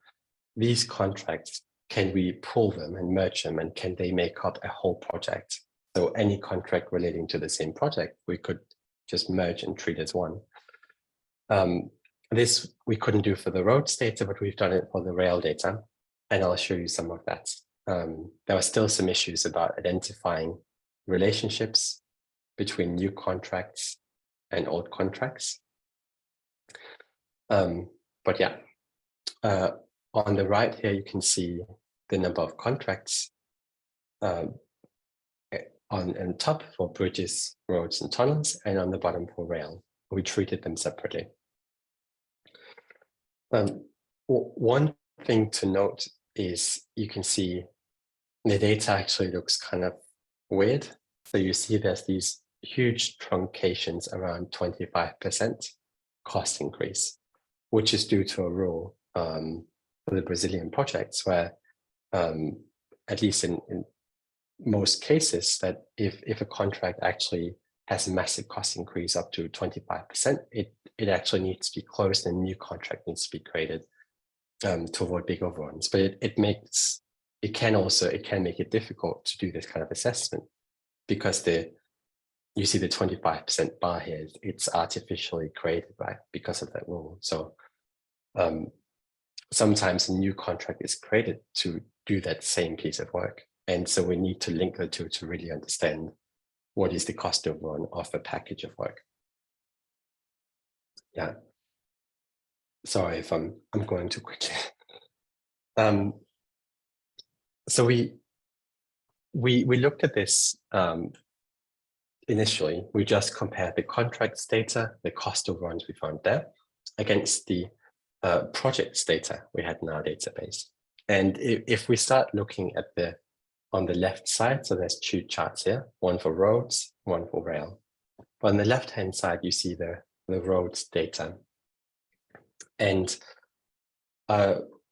these contracts, can we pull them and merge them, and can they make up a whole project? So any contract relating to the same project, we could just merge and treat as one. This we couldn't do for the roads data, but we've done it for the rail data, and I'll show you some of that. There are still some issues about identifying relationships between new contracts and old contracts. But yeah, on the right here, you can see the number of contracts on top for bridges, roads, and tunnels, and on the bottom for rail. We treated them separately. One thing to note is you can see the data actually looks kind of weird. So you see there's these huge truncations around 25% cost increase, which is due to a rule for the Brazilian projects where, at least in most cases, that if a contract actually has a massive cost increase up to 25%, it actually needs to be closed and a new contract needs to be created to avoid big overruns. But it can make it difficult to do this kind of assessment, because you see the 25% bar here, it's artificially created, right, because of that rule. So sometimes a new contract is created to do that same piece of work. And so we need to link the two to really understand what is the cost overrun of a package of work. Yeah. Sorry if I'm going too quickly. So we looked at this initially. We just compared the contracts data, the cost overruns we found there, against the projects data we had in our database. And if we start looking at on the left side, so there's two charts here, one for roads, one for rail. But on the left-hand side, you see the roads data. And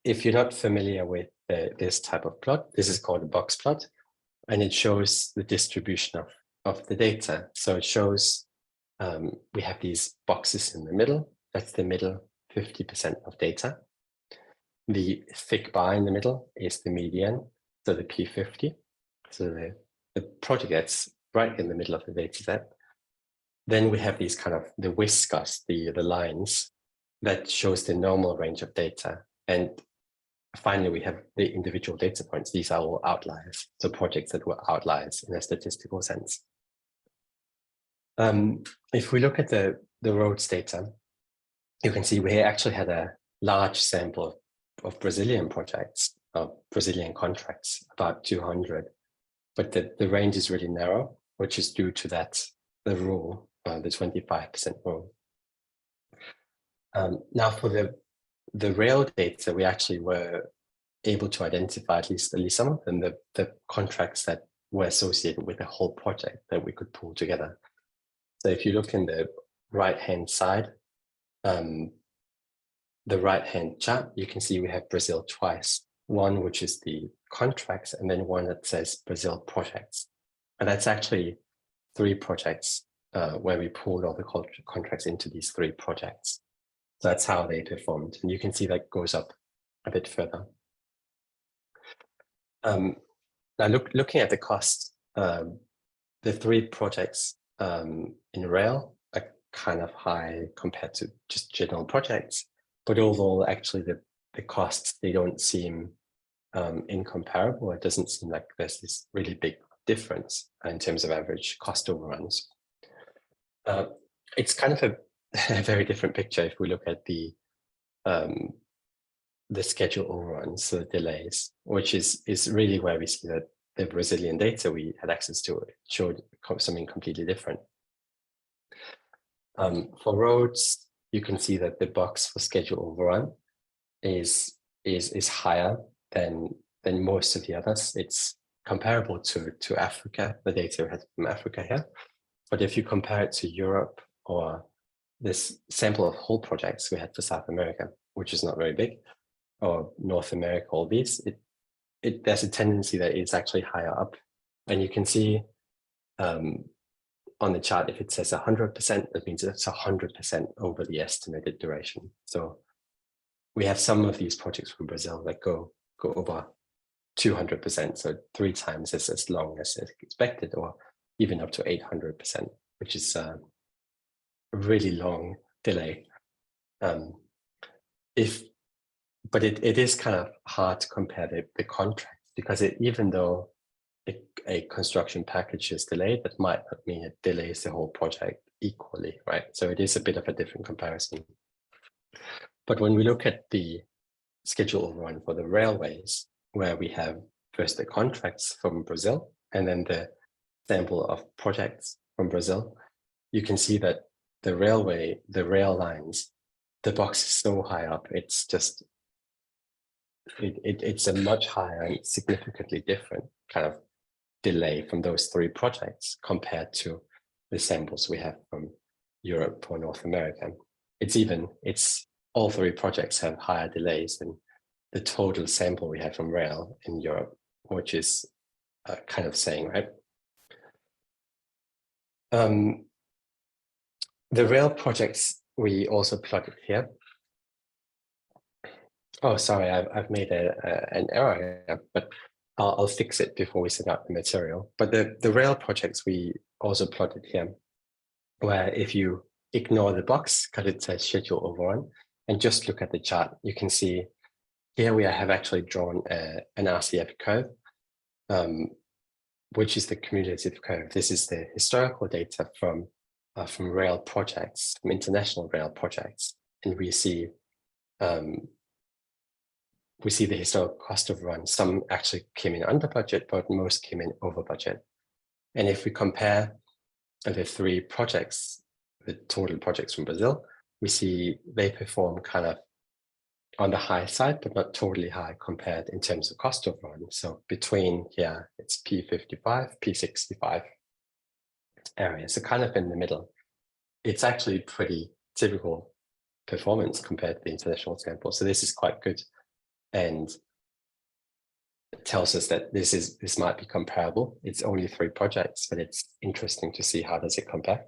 if you're not familiar with this type of plot, this is called a box plot, and it shows the distribution of the data. So it shows we have these boxes in the middle. That's the middle 50% of data. The thick bar in the middle is the median, so the P50. So the project that's right in the middle of the data set. Then we have these kind of the whiskers, the lines that shows the normal range of data. And finally, we have the individual data points. These are all outliers, so projects that were outliers in a statistical sense. If we look at the roads data, you can see we actually had a large sample of Brazilian projects, of Brazilian contracts, about 200. But the range is really narrow, which is due to that, the rule, the 25% rule. Now for the rail data, we actually were able to identify at least some of them, the contracts that were associated with the whole project that we could pull together. So if you look in the right-hand side, the right-hand chart, you can see we have Brazil twice. One which is the contracts, and then one that says Brazil projects. And that's actually 3 projects where we pulled all the contracts into these 3 projects. So that's how they performed. And you can see that goes up a bit further. Now looking at the cost, the 3 projects in rail are kind of high compared to just general projects, but overall, actually the costs, they don't seem incomparable. It doesn't seem like there's this really big difference in terms of average cost overruns. It's kind of a very different picture if we look at the schedule overruns, so the delays, which is really where we see that the Brazilian data we had access to showed something completely different. For roads, you can see that the box for schedule overrun is higher than most of the others. It's comparable to Africa, the data we had from Africa here. But if you compare it to Europe or this sample of whole projects we had for South America, which is not very big, or North America, all these, there's a tendency that it's actually higher up. And you can see on the chart, if it says 100%, that means it's 100% over the estimated duration. So we have some of these projects from Brazil that go over 200%, so 3 times as long as expected, or even up to 800%, which is a really long delay. But it is kind of hard to compare the contracts, because even though a construction package is delayed, that might not mean it delays the whole project equally, right? So it is a bit of a different comparison. But when we look at the schedule overrun for the railways, where we have first the contracts from Brazil and then the sample of projects from Brazil, you can see that the rail lines, the box is so high up, it's just, it's a much higher and significantly different kind of delay from those 3 projects compared to the samples we have from Europe or North America. It's all 3 projects have higher delays than the total sample we have from rail in Europe, which is kind of saying, right? The rail projects we also plotted here. Oh, sorry, I've made an error here, but I'll fix it before we send out the material. But the rail projects we also plotted here, where if you ignore the box because it says schedule overrun and just look at the chart, you can see here we have actually drawn an RCF curve, which is the cumulative curve. This is the historical data from rail projects, from international rail projects, and we see the historical cost overrun. Some actually came in under budget, but most came in over budget. And if we compare the 3 projects, the total projects from Brazil, we see they perform kind of on the high side, but not totally high compared in terms of cost overrun. So between here, it's P55, P65 area. So kind of in the middle. It's actually pretty typical performance compared to the international sample. So this is quite good. And it tells us that this might be comparable. It's only 3 projects, but it's interesting to see how does it compare.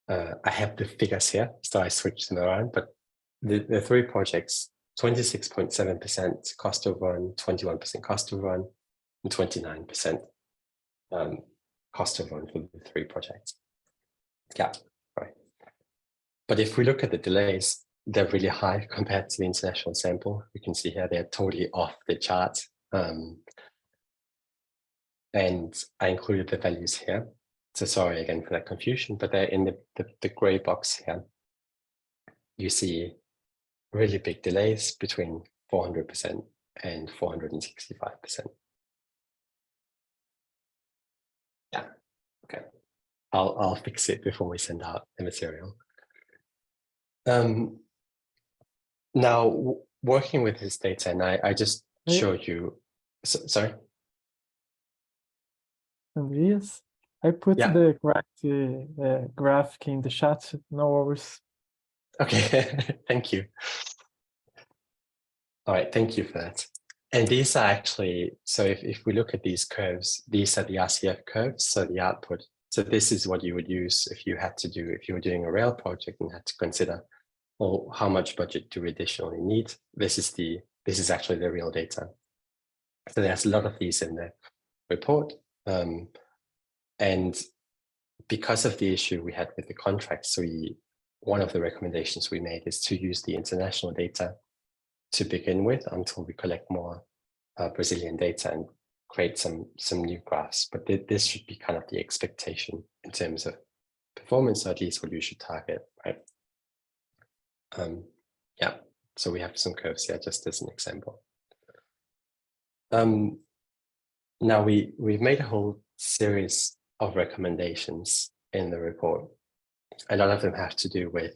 I have the figures here, so I switched them around, but the 3 projects, 26.7% cost overrun, 21% cost overrun, and 29% cost overrun for the 3 projects. Yeah, right. But if we look at the delays, they're really high compared to the international sample. You can see here they're totally off the chart. And I included the values here. So sorry again for that confusion, but they're in the gray box here. You see really big delays between 400% and 465%. Yeah, okay. I'll fix it before we send out the material. Now, working with this data, and I just showed you, sorry? Yes, I put Yeah. the correct graphic in the chat, no worries. Okay, thank you. All right, thank you for that. And these are actually, so if we look at these curves, these are the RCF curves, so the output. So this is what you would use if you were doing a rail project and had to consider, well, how much budget do we additionally need? This is actually the real data. So there's a lot of these in the report. And because of the issue we had with the contracts, one of the recommendations we made is to use the international data to begin with until we collect more Brazilian data and create some new graphs. But this should be kind of the expectation in terms of performance, or at least what you should target, right? Yeah, so we have some curves here just as an example. Now we've made a whole series of recommendations in the report. A lot of them have to do with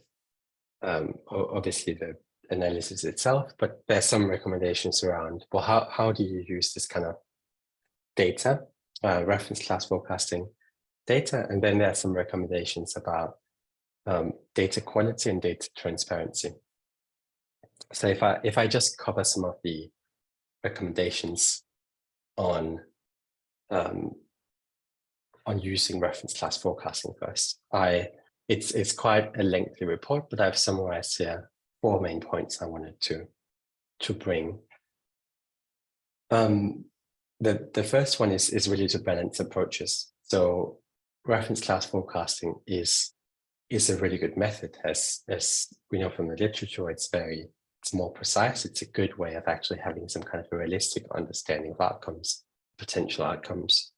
obviously the analysis itself, but there's some recommendations around, well, how do you use this kind of data, reference class forecasting data, and then there are some recommendations about data quality and data transparency. So if I just cover some of the recommendations on using reference class forecasting first, it's quite a lengthy report, but I've summarized here 4 main points I wanted to bring. The first one is really to balance approaches. So reference class forecasting is a really good method, as we know from the literature. It's more precise. It's a good way of actually having some kind of a realistic understanding of outcomes, potential outcomes.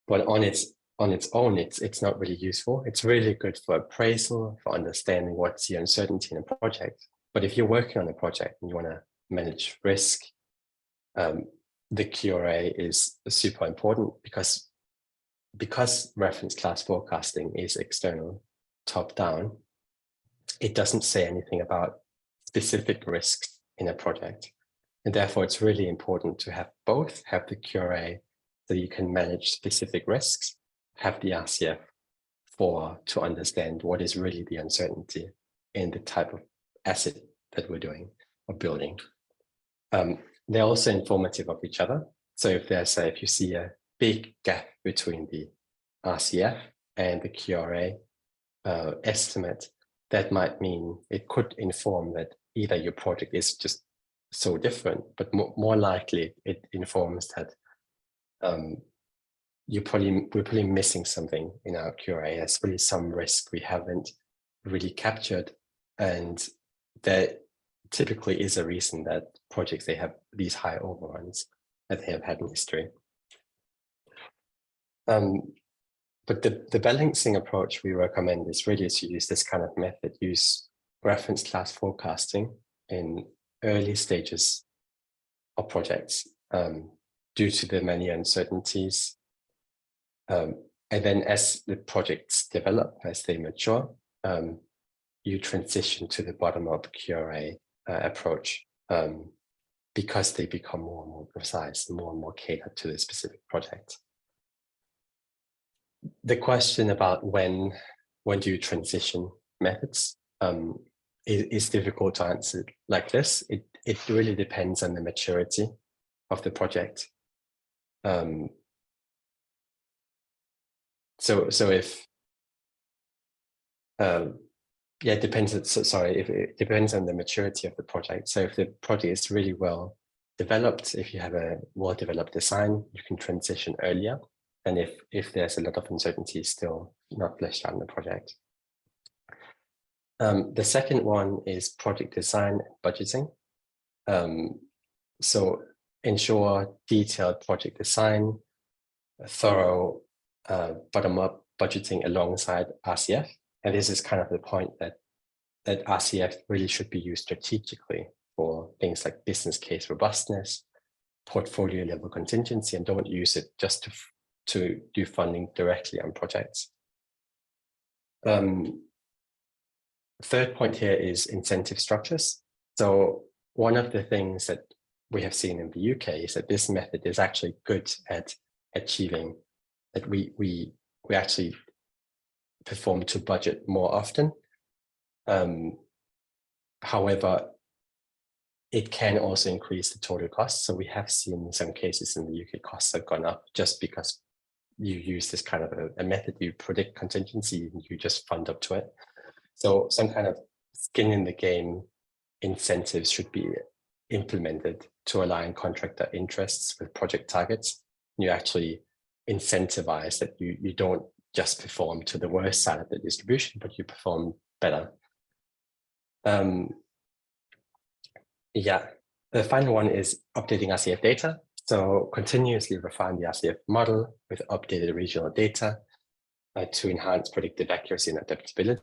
But on its own, it's not really useful. It's really good for appraisal, for understanding what's the uncertainty in a project. But if you're working on a project and you want to manage risk, the QRA is super important because reference class forecasting is external, top down. It doesn't say anything about specific risks in a project. And therefore, it's really important to have both, have the QRA so you can manage specific risks, have the RCF to understand what is really the uncertainty in the type of asset that we're doing or building. They're also informative of each other. So if you see a big gap between the RCF and the QRA estimate, that might mean it could inform that either your project is just so different, but more likely it informs that we're probably missing something in our QRA. There's really some risk we haven't really captured, and there typically is a reason that projects, they have these high overruns that they have had in history. But the balancing approach we recommend is really to use this kind of method, use reference class forecasting in early stages of projects due to the many uncertainties. And then as the projects develop, as they mature, you transition to the bottom-up QRA approach because they become more and more precise, more and more catered to the specific project. The question about when do you transition methods is difficult to answer like this. It really depends on the maturity of the project. So if yeah, it depends. Sorry, if it depends on the maturity of the project. So if the project is really well developed, if you have a well-developed design, you can transition earlier. and if there's a lot of uncertainty still not fleshed out in the project. The second one is project design and budgeting. So ensure detailed project design, thorough bottom-up budgeting alongside RCF. And this is kind of the point that RCF really should be used strategically for things like business case robustness, portfolio level contingency, and don't use it just to do funding directly on projects. Third point here is incentive structures. So one of the things that we have seen in the UK is that this method is actually good at achieving that we actually perform to budget more often. However, it can also increase the total cost. So we have seen in some cases in the UK costs have gone up just because you use this kind of a method, you predict contingency and you just fund up to it. So some kind of skin in the game incentives should be implemented to align contractor interests with project targets. You actually incentivize that you don't just perform to the worst side of the distribution, but you perform better. Yeah, the final one is updating RCF data. So continuously refine the RCF model with updated regional data to enhance predictive accuracy and adaptability.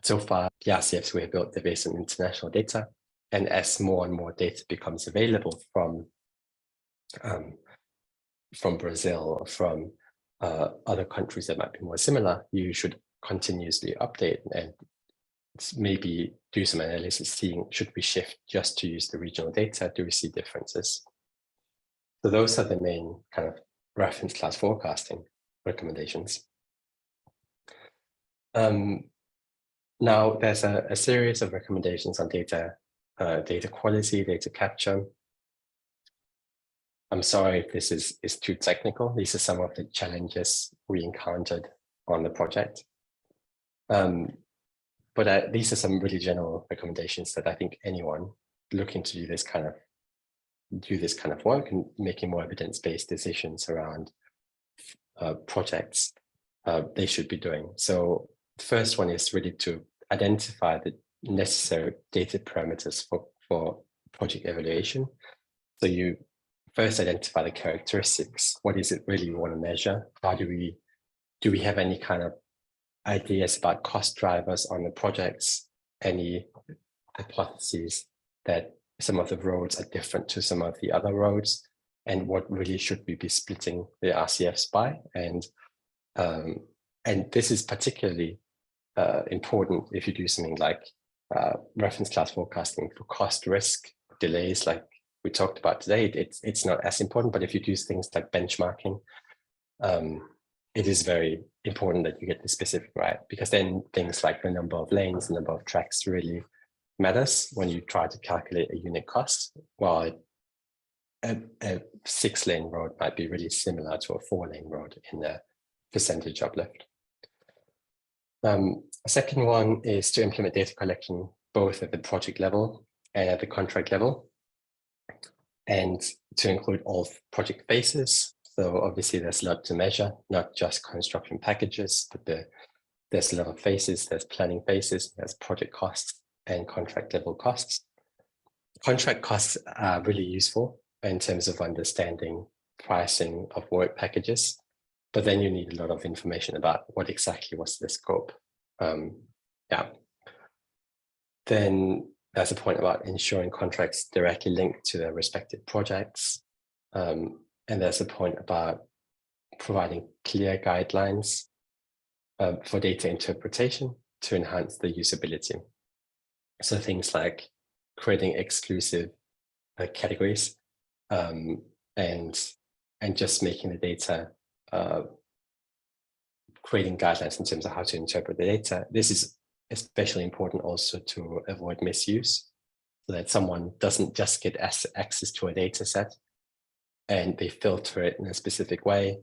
So far, the RCFs we have built are based on international data. And as more and more data becomes available from Brazil or from other countries that might be more similar, you should continuously update and maybe do some analysis, seeing should we shift just to use the regional data? Do we see differences? So those are the main kind of reference class forecasting recommendations. Now there's a series of recommendations on data quality, data capture. I'm sorry if this is too technical. These are some of the challenges we encountered on the project. But these are some really general recommendations that I think anyone looking to do this kind of work and making more evidence-based decisions around projects, they should be doing. So the first one is really to identify the necessary data parameters for project evaluation. So you first identify the characteristics. What is it really you want to measure? How do we have any kind of ideas about cost drivers on the projects, any hypotheses that some of the roads are different to some of the other roads, and what really should we be splitting the RCFs by? And this is particularly important if you do something like reference class forecasting for cost risk delays, like we talked about today. It's not as important, but if you do things like benchmarking, it is very important that you get the specific right, because then things like the number of lanes, the number of tracks really matters when you try to calculate a unit cost, while a 6-lane road might be really similar to a 4-lane road in the percentage uplift. A second one is to implement data collection both at the project level and at the contract level, and to include all project phases. So obviously there's a lot to measure, not just construction packages, but there's a lot of phases, there's planning phases, there's project costs and contract level costs. Contract costs are really useful in terms of understanding pricing of work packages, but then you need a lot of information about what exactly was the scope. Then there's a point about ensuring contracts directly linked to their respective projects. And there's a point about providing clear guidelines for data interpretation to enhance the usability. So things like creating exclusive categories and just making the data, creating guidelines in terms of how to interpret the data. This is especially important also to avoid misuse, so that someone doesn't just get access to a data set and they filter it in a specific way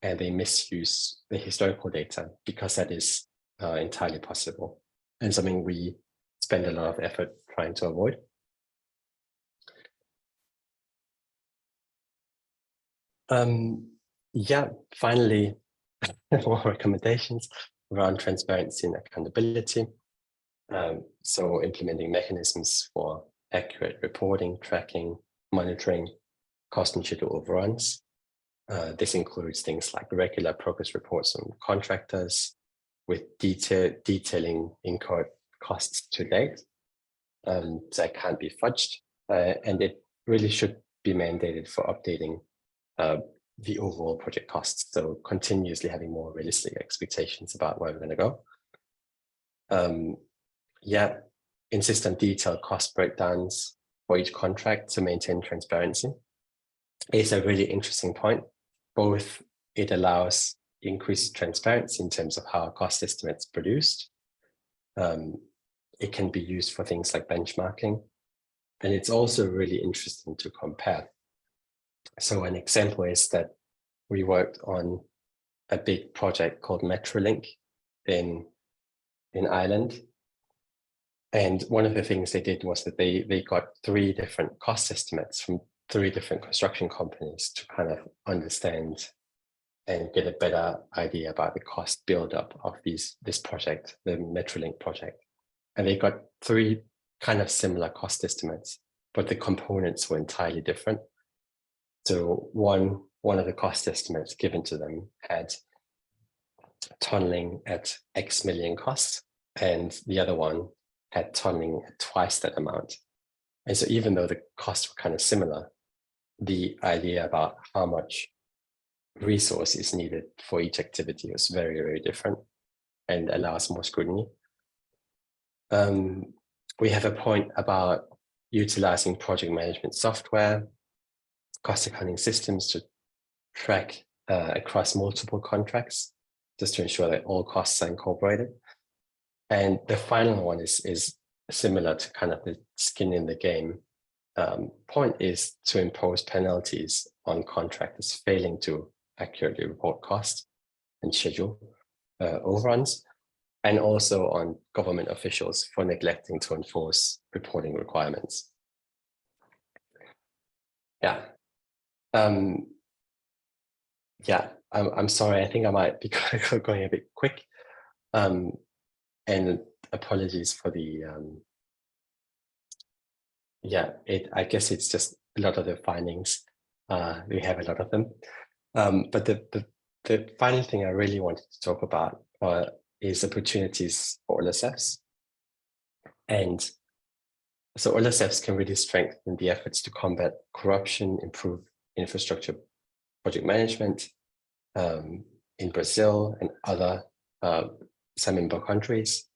and they misuse the historical data, because that is entirely possible and something we spend a lot of effort trying to avoid. Yeah, finally, more recommendations around transparency and accountability. So implementing mechanisms for accurate reporting, tracking, monitoring cost and schedule overruns. This includes things like regular progress reports on contractors with detailing incurred costs to date. That can't be fudged, and it really should be mandated for updating the overall project costs. So continuously having more realistic expectations about where we're going to go. Yeah, insist on detailed cost breakdowns for each contract to maintain transparency. It's a really interesting point. Both it allows increased transparency in terms of how cost estimates produced. It can be used for things like benchmarking. And it's also really interesting to compare. So an example is that we worked on a big project called Metrolink in Ireland. And one of the things they did was that they got 3 different cost estimates from 3 different construction companies to kind of understand and get a better idea about the cost buildup of this project, the Metrolink project. And they got 3 kind of similar cost estimates, but the components were entirely different. So one of the cost estimates given to them had tunneling at X million costs, and the other one had tunneling at twice that amount. And so even though the costs were kind of similar, the idea about how much resource is needed for each activity was very, very different and allows more scrutiny. We have a point about utilizing project management software, cost accounting systems to track across multiple contracts, just to ensure that all costs are incorporated. And the final one is similar to kind of the skin in the game point, is to impose penalties on contractors failing to accurately report costs and schedule overruns, and also on government officials for neglecting to enforce reporting requirements. Yeah. Yeah, I'm sorry, I think I might be going a bit quick. And apologies for the, I guess it's just a lot of the findings. We have a lot of them. But the final thing I really wanted to talk about is opportunities for OLSFs. And so OLSFs can really strengthen the efforts to combat corruption, improve infrastructure project management in Brazil and other some member countries,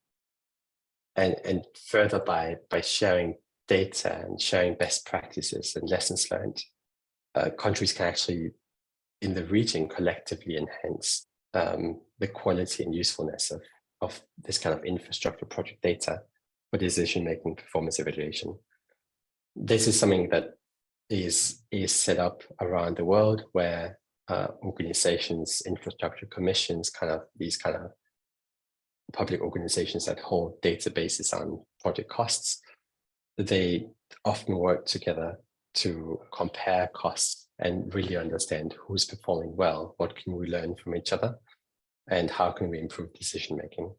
and further by sharing data and sharing best practices and lessons learned, countries can actually in the region collectively enhance the quality and usefulness of this kind of infrastructure project data for decision-making, performance evaluation. This is something that is set up around the world, where organizations, infrastructure commissions, these kind of public organizations that hold databases on project costs, they often work together to compare costs and really understand who's performing well, what can we learn from each other, and how can we improve decision making.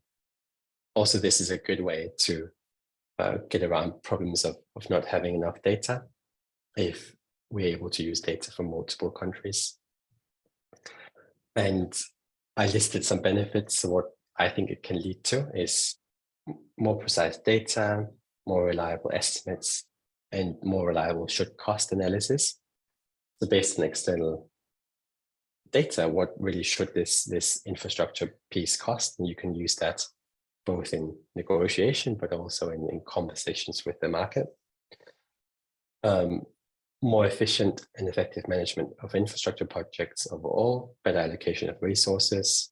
Also, this is a good way to get around problems of not having enough data if we're able to use data from multiple countries. And I listed some benefits. So what I think it can lead to is more precise data, more reliable estimates, and more reliable should cost analysis. So based on external data, what really should this infrastructure piece cost? And you can use that both in negotiation, but also in conversations with the market. More efficient and effective management of infrastructure projects overall, better allocation of resources,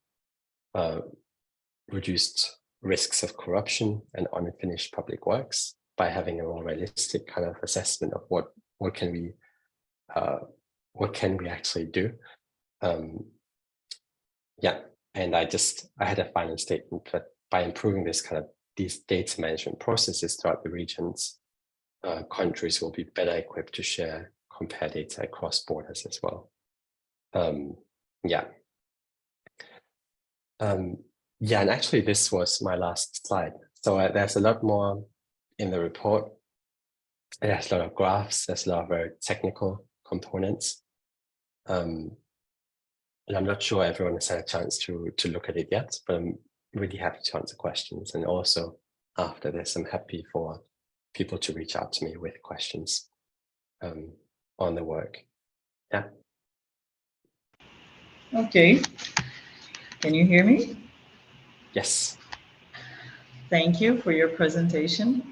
reduced risks of corruption and unfinished public works by having a more realistic kind of assessment of what can we actually do. And I had a final statement that by improving these data management processes throughout the regions, countries will be better equipped to share, compare data across borders as well. Yeah. Yeah, and actually this was my last slide. So there's a lot more in the report. There's a lot of graphs, there's a lot of very technical components. And I'm not sure everyone has had a chance to look at it yet, but I'm really happy to answer questions. And also after this, I'm happy for people to reach out to me with questions on the work. Yeah. Okay. Can you hear me? Yes. Thank you for your presentation.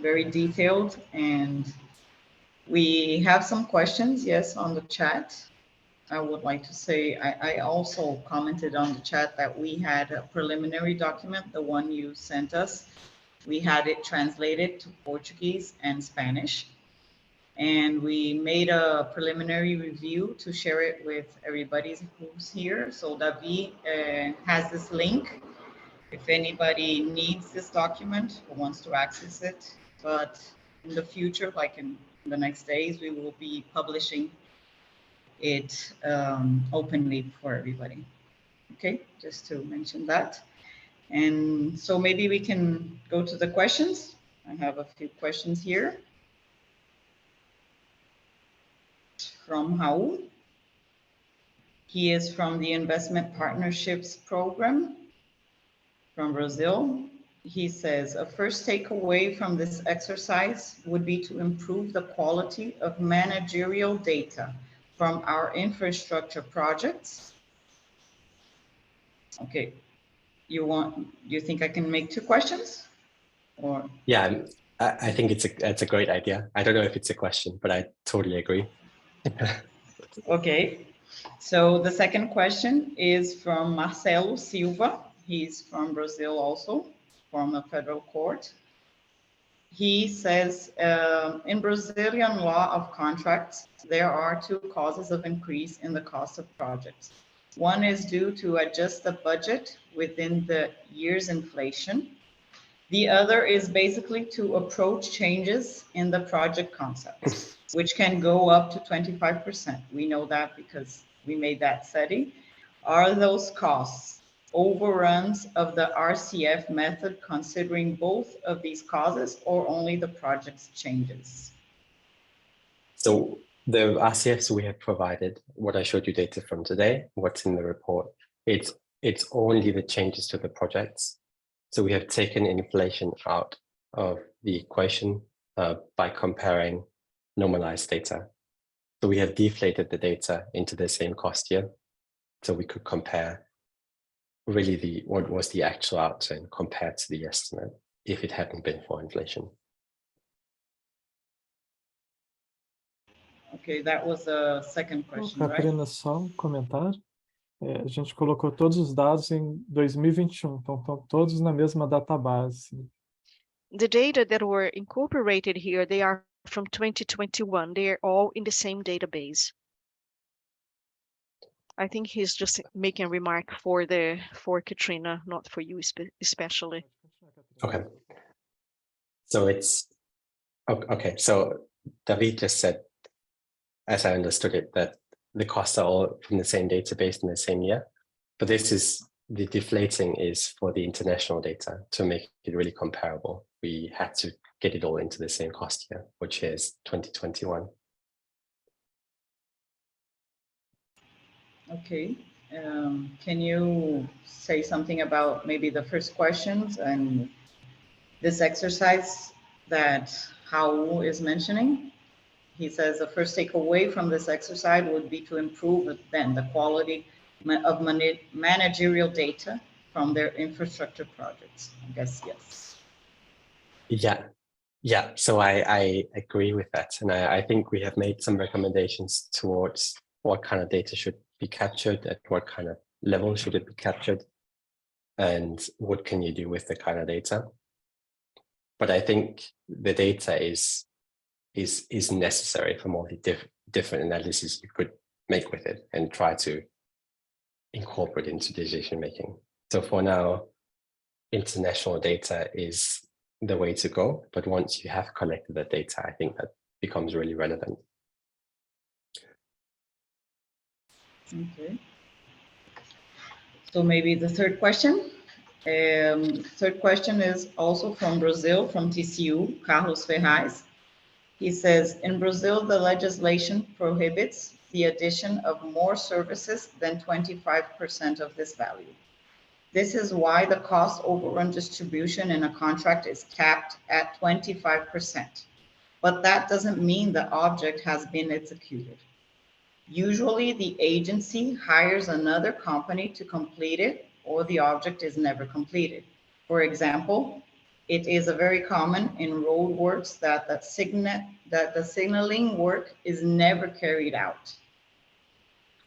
Very detailed, and we have some questions, yes, on the chat. I would like to say, I also commented on the chat that we had a preliminary document, the one you sent us. We had it translated to Portuguese and Spanish, and we made a preliminary review to share it with everybody who's here. So David has this link if anybody needs this document or wants to access it. But in the future, like in the next days, we will be publishing it openly for everybody. Okay, just to mention that. And so maybe we can go to the questions. I have a few questions here from Raul. He is from the Investment Partnerships Program from Brazil. He says, a first takeaway from this exercise would be to improve the quality of managerial data from our infrastructure projects. Okay, you think I can make two questions? Or Yeah, I think it's a great idea. I don't know if it's a question, but I totally agree. okay. So the second question is from Marcelo Silva. He's from Brazil also, from a federal court. He says, in Brazilian law of contracts, there are two causes of increase in the cost of projects. One is due to adjust the budget within the year's inflation. The other is basically to approach changes in the project concept, which can go up to 25%. We know that because we made that study. Are those costs overruns of the RCF method considering both of these causes or only the project's changes? So the RCFs we have provided, what I showed you data from today, what's in the report, it's only the changes to the projects. So we have taken inflation out of the equation by comparing normalized data. So we have deflated the data into the same cost year. So we could compare really what was the actual outturn compared to the estimate if it hadn't been for inflation. Okay, that was the second question, right? Catarina, só um comentário. A gente colocou todos os dados em 2021, então estão todos na mesma database. The data that were incorporated here, they are from 2021. They are all in the same database. I think he's just making a remark for Katrina, not for you especially. Okay. So it's okay. So David just said, as I understood it, that the costs are all from the same database in the same year, but this is the deflating is for the international data to make it really comparable. We had to get it all into the same cost year, which is 2021. Okay. Can you say something about maybe the first questions and this exercise that Raul is mentioning? He says the first takeaway from this exercise would be to improve then the quality of managerial data from their infrastructure projects. I guess, yes. Yeah. So I agree with that. And I think we have made some recommendations towards what kind of data should be captured, at what kind of level should it be captured, and what can you do with the kind of data. But I think the data is necessary for all the different analyses you could make with it and try to incorporate into decision making. So for now, international data is the way to go. But once you have collected that data, I think that becomes really relevant. Okay. So maybe the third question. Third question is also from Brazil, from TCU, Carlos Ferraz. He says, in Brazil, the legislation prohibits the addition of more services than 25% of this value. This is why the cost overrun distribution in a contract is capped at 25%. But that doesn't mean the object has been executed. Usually the agency hires another company to complete it, or the object is never completed. For example, it is a very common in road works that the signaling work is never carried out.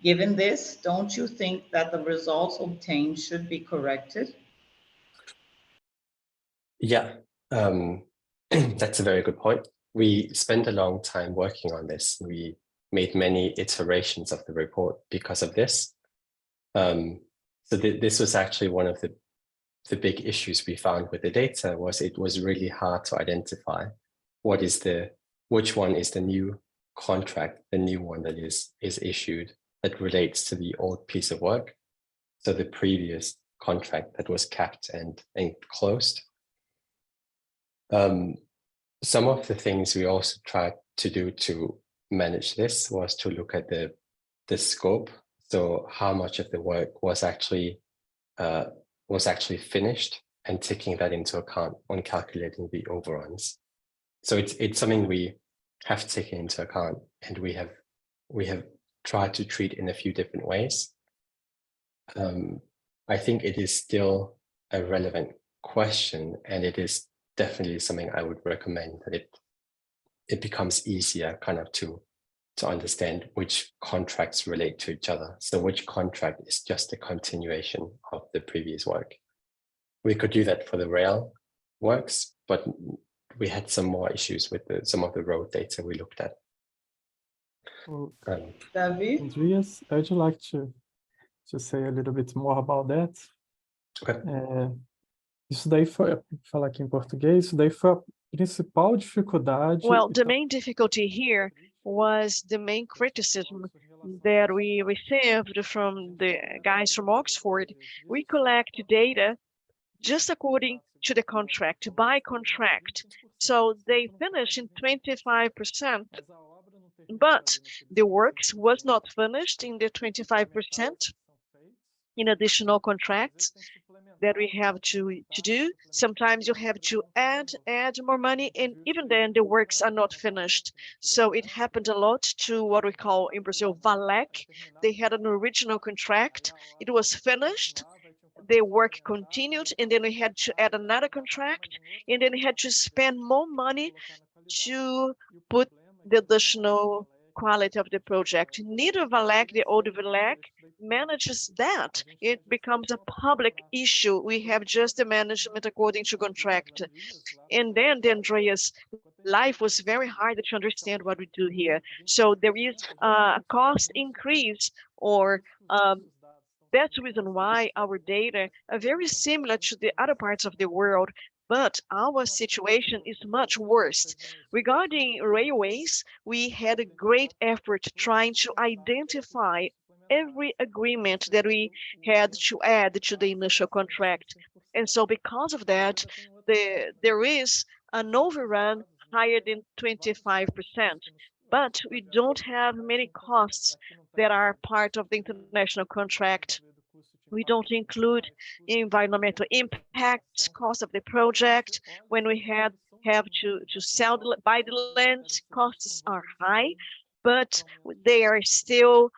Given this, don't you think that the results obtained should be corrected? Yeah, that's a very good point. We spent a long time working on this. We made many iterations of the report because of this. So this was actually one of the big issues we found with the data. Was it was really hard to identify which one is the new contract, the new one that is issued that relates to the old piece of work. So the previous contract that was capped and closed. Some of the things we also tried to do to manage this was to look at the scope. So how much of the work was actually finished, and taking that into account when calculating the overruns. So it's something we have taken into account, and we have tried to treat in a few different ways. I think it is still a relevant question, and it is definitely something I would recommend, that it becomes easier kind of to understand which contracts relate to each other. So which contract is just a continuation of the previous work. We could do that for the rail works, but we had some more issues with some of the road data we looked at. Well, Davi? Andreas, I would like to say a little bit more about that. Okay. Isso daí foi, falar aqui em português, isso daí foi a principal dificuldade. Well, the main difficulty here was the main criticism that we received from the guys from Oxford. We collect data just according to the contract, by contract. So they finished in 25%, but the works was not finished in the 25% in additional contracts that we have to do. Sometimes you have to add more money, and even then the works are not finished. So it happened a lot to what we call in Brazil VALEC. They had an original contract, it was finished, the work continued, and then we had to add another contract, and then we had to spend more money to put the additional quality of the project. Neither VALEC, the old VALEC, manages that. It becomes a public issue. We have just the management according to contract. And then Andreas, life was very hard to understand what we do here. So there is a cost increase, or that's the reason why our data are very similar to the other parts of the world, but our situation is much worse. Regarding railways, we had a great effort trying to identify every agreement that we had to add to the initial contract. And so because of that, there is an overrun higher than 25%. But we don't have many costs that are part of the international contract. We don't include environmental impacts, cost of the project. When we have to buy the land, costs are high, but they are still,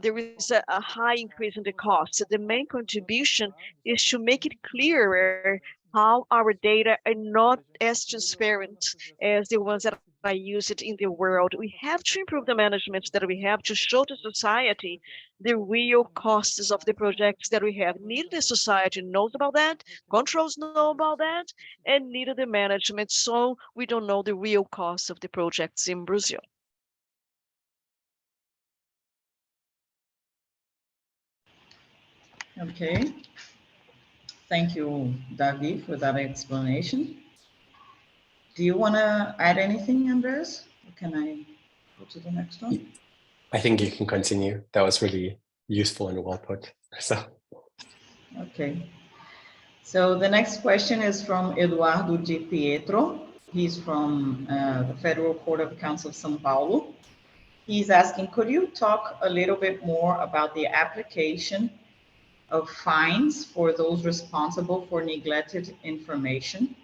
there is a high increase in the cost. The main contribution is to make it clearer how our data are not as transparent as the ones that I use it in the world. We have to improve the management that we have to show to society the real costs of the projects that we have. Neither the society knows about that, controls know about that, and neither the management, so we don't know the real costs of the projects in Brazil. Okay. Thank you, Davi, for that explanation. Do you want to add anything, Andreas? Or can I go to the next one? I think you can continue. That was really useful and well put. So. Okay. So the next question is from Eduardo Di Pietro. He's from the Federal Court of Accounts of São Paulo. He's asking, could you talk a little bit more about the application of fines for those responsible for neglected information?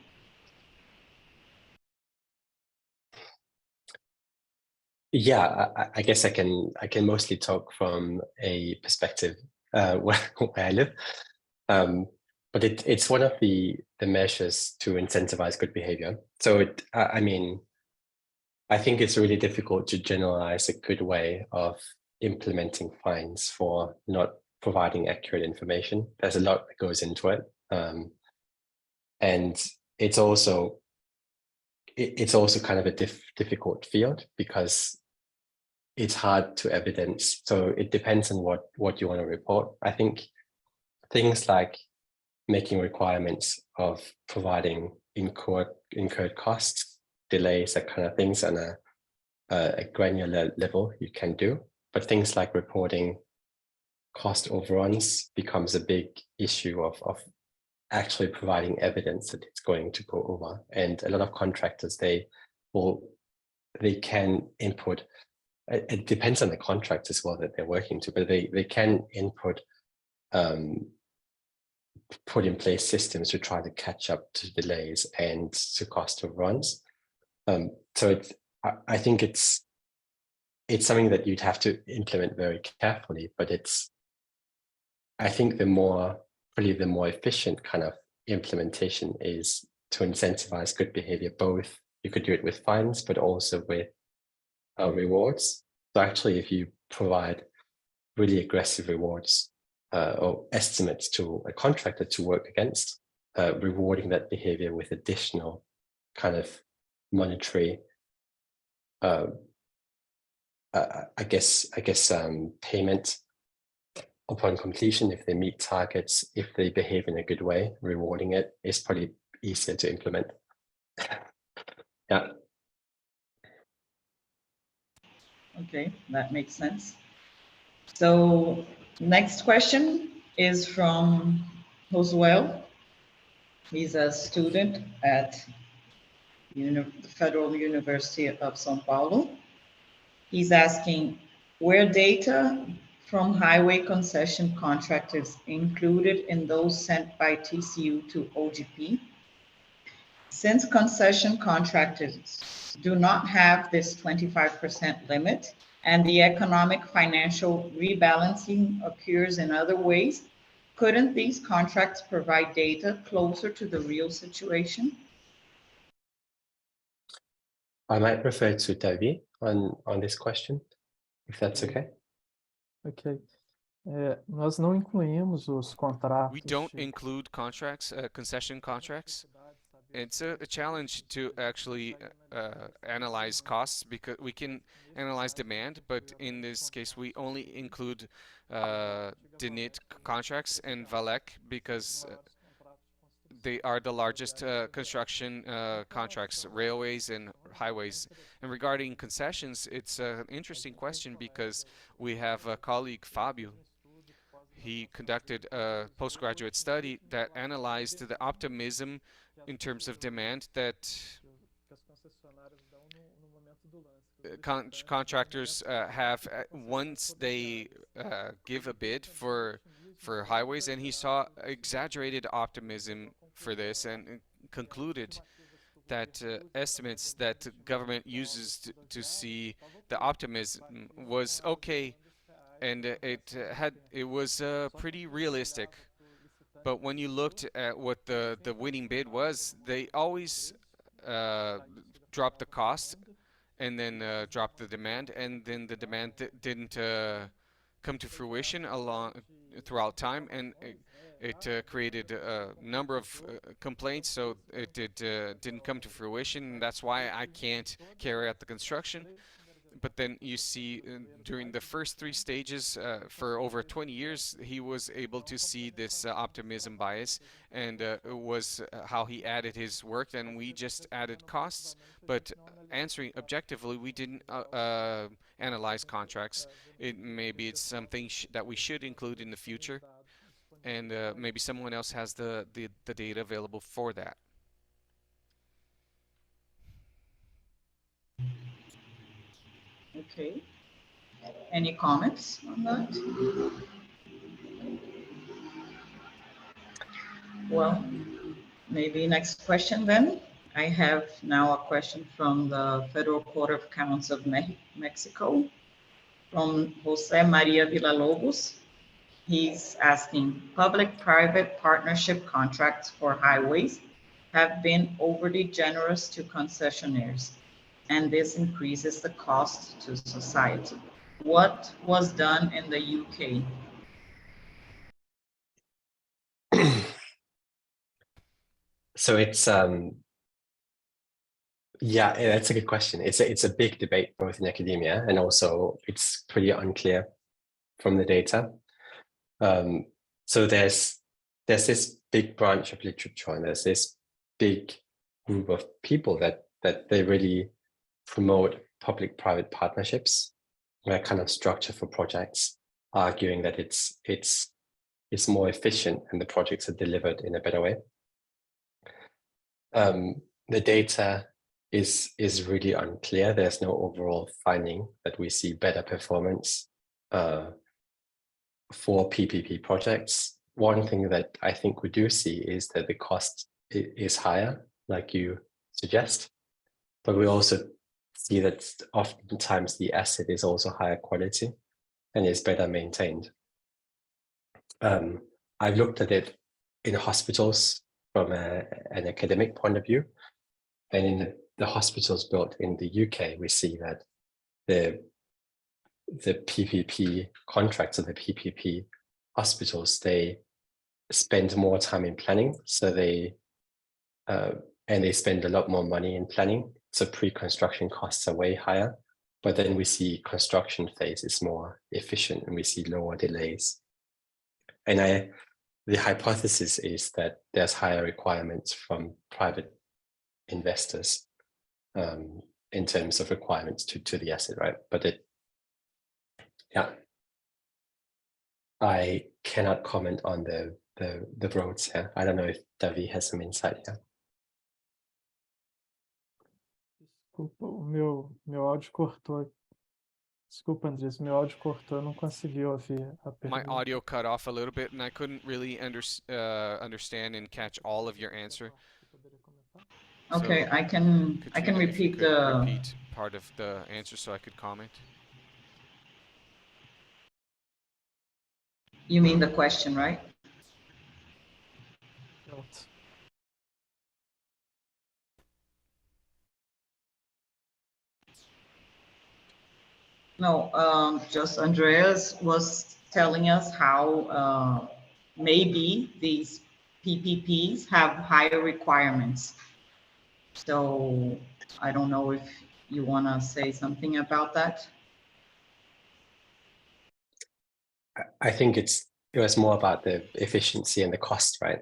Yeah, I guess I can mostly talk from a perspective where I live. But it's one of the measures to incentivize good behavior. So I mean, I think it's really difficult to generalize a good way of implementing fines for not providing accurate information. There's a lot that goes into it. And it's also kind of a difficult field because it's hard to evidence. So it depends on what you want to report. I think things like making requirements of providing incurred costs, delays, that kind of things on a granular level you can do. But things like reporting cost overruns becomes a big issue of actually providing evidence that it's going to go over. And a lot of contractors, they can input, it depends on the contract as well that they're working to, but they can input put in place systems to try to catch up to delays and to cost overruns. So I think it's something that you'd have to implement very carefully, but I think the more efficient kind of implementation is to incentivize good behavior. Both you could do it with fines, but also with rewards. So actually, if you provide really aggressive rewards or estimates to a contractor to work against, rewarding that behavior with additional kind of monetary, I guess, payment upon completion if they meet targets, if they behave in a good way, rewarding it is probably easier to implement. Yeah. Okay, that makes sense. So next question is from Josuel. He's a student at the Federal University of São Paulo. He's asking, were data from highway concession contractors included in those sent by TCU to OGP? Since concession contractors do not have this 25% limit and the economic financial rebalancing occurs in other ways, couldn't these contracts provide data closer to the real situation? I might refer to Davi on this question, if that's okay. Ok. Nós não incluímos os contratos. We don't include contracts, concession contracts. It's a challenge to actually analyze costs because we can analyze demand, but in this case we only include DINIT contracts and VALEC because they are the largest construction contracts, railways and highways. And regarding concessions, it's an interesting question because we have a colleague, Fabio. He conducted a postgraduate study that analyzed the optimism in terms of demand that contractors have once they give a bid for highways, and he saw exaggerated optimism for this and concluded that estimates that government uses to see the optimism was okay, and it was pretty realistic. But when you looked at what the winning bid was, they always dropped the cost and then dropped the demand, and then the demand didn't come to fruition throughout time, and it created a number of complaints. So didn't come to fruition. And that's why I can't carry out the construction. But then you see during the first three stages for over 20 years he was able to see this optimism bias, and it was how he added his work. Then we just added costs, but answering objectively, we didn't analyze contracts. Maybe it's something that we should include in the future. and maybe someone else has the data available for that. Okay. Any comments on that? Well, maybe next question then. I have now a question from the Federal Court of Accounts of Mexico, from Jose Maria Villalobos. He's asking, public-private partnership contracts for highways have been overly generous to concessionaires, and this increases the cost to society. What was done in the UK? So it's yeah, that's a good question. It's a big debate both in academia, and also it's pretty unclear from the data. So there's this big branch of literature, and there's this big group of people that they really promote public-private partnerships, that kind of structure for projects, arguing that it's more efficient and the projects are delivered in a better way. The data is really unclear. There's no overall finding that we see better performance for PPP projects. One thing that I think we do see is that the cost is higher, like you suggest, but we also see that oftentimes the asset is also higher quality and is better maintained. I've looked at it in hospitals from an academic point of view, and in the hospitals built in the UK, we see that the PPP contracts of the PPP hospitals, they spend more time in planning, so they spend a lot more money in planning. So pre-construction costs are way higher, but then we see construction phase is more efficient and we see lower delays. And the hypothesis is that there's higher requirements from private investors in terms of requirements to the asset, right? But yeah, I cannot comment on the roads here. I don't know if Davi has some insight here. Desculpa, o meu áudio cortou. Desculpa, Andres, meu áudio cortou, eu não consegui ouvir a My pergunta. audio cut off a little bit, and I couldn't really understand and catch all of your answer. Okay, So, I can Katrina, if you repeat could repeat part of the answer so I could comment. You mean the question, right? Pronto. No, just Andreas was telling us how maybe these PPPs have higher requirements. So I don't know if you want to say something about that. I think it was more about the efficiency and the cost, right,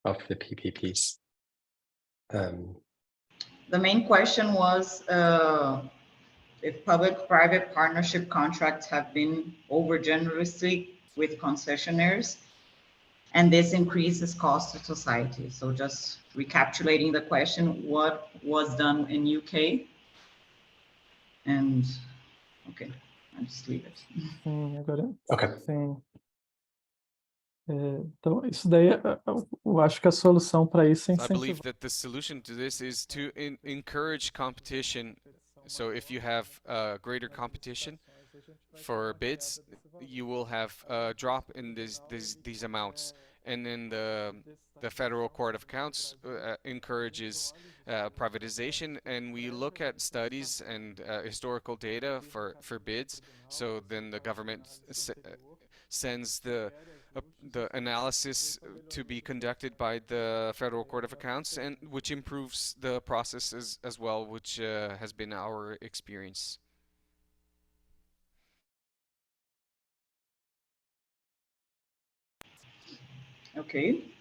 of the PPPs. The main question was if public-private partnership contracts have been over generously with concessionaires, and this increases cost to society. So just recapitulating the question, what was done in UK? And okay, I'll just leave it. Sim, agora. Okay. Sim. Então, isso daí, eu acho que a solução para isso é I believe incentivar. that the solution to this is to encourage competition. So if you have greater competition for bids, you will have a drop in these amounts. And then the Federal Court of Accounts encourages privatization, and we look at studies and historical data for bids. So then the government sends the analysis to be conducted by the Federal Court of Accounts, and which improves the process as well, which has been our experience. Okay.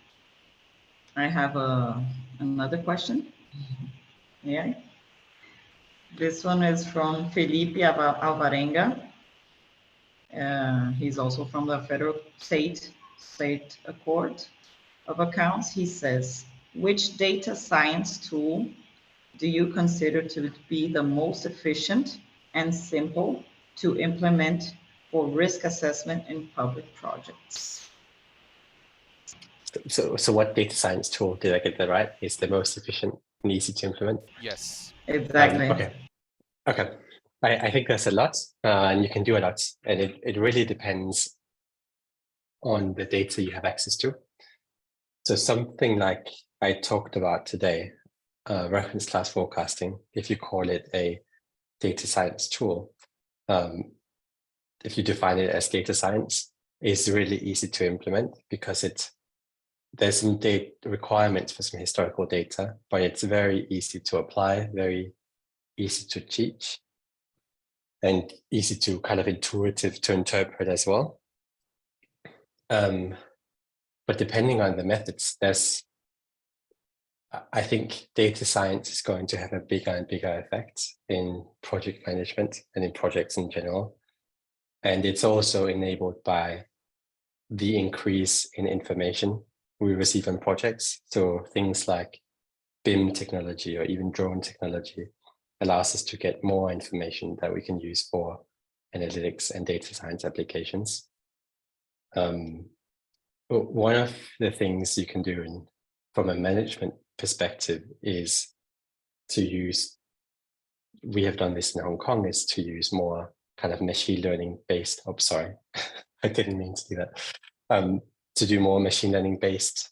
I have another question. Yeah. This one is from Felipe Alvarenga. He's also from the federal state State Court of Accounts. He says, which data science tool do you consider to be the most efficient and simple to implement for risk assessment in public projects? So what data science tool, did I get that right, is the most efficient and easy to implement? Yes. Exactly. Okay. I think there's a lot, and you can do a lot, and it really depends on the data you have access to. So something like I talked about today, reference class forecasting, if you call it a data science tool, if you define it as data science, is really easy to implement because there's some data requirements for some historical data, but it's very easy to apply, very easy to teach, and easy to kind of intuitive to interpret as well. But depending on the methods, I think data science is going to have a bigger and bigger effect in project management and in projects in general. And it's also enabled by the increase in information we receive on projects. So things like BIM technology or even drone technology allows us to get more information that we can use for analytics and data science applications. One of the things you can do from a management perspective is to use, we have done this in Hong Kong, is to use more kind of machine learning based, oh, sorry, I didn't mean to do that, to do more machine learning based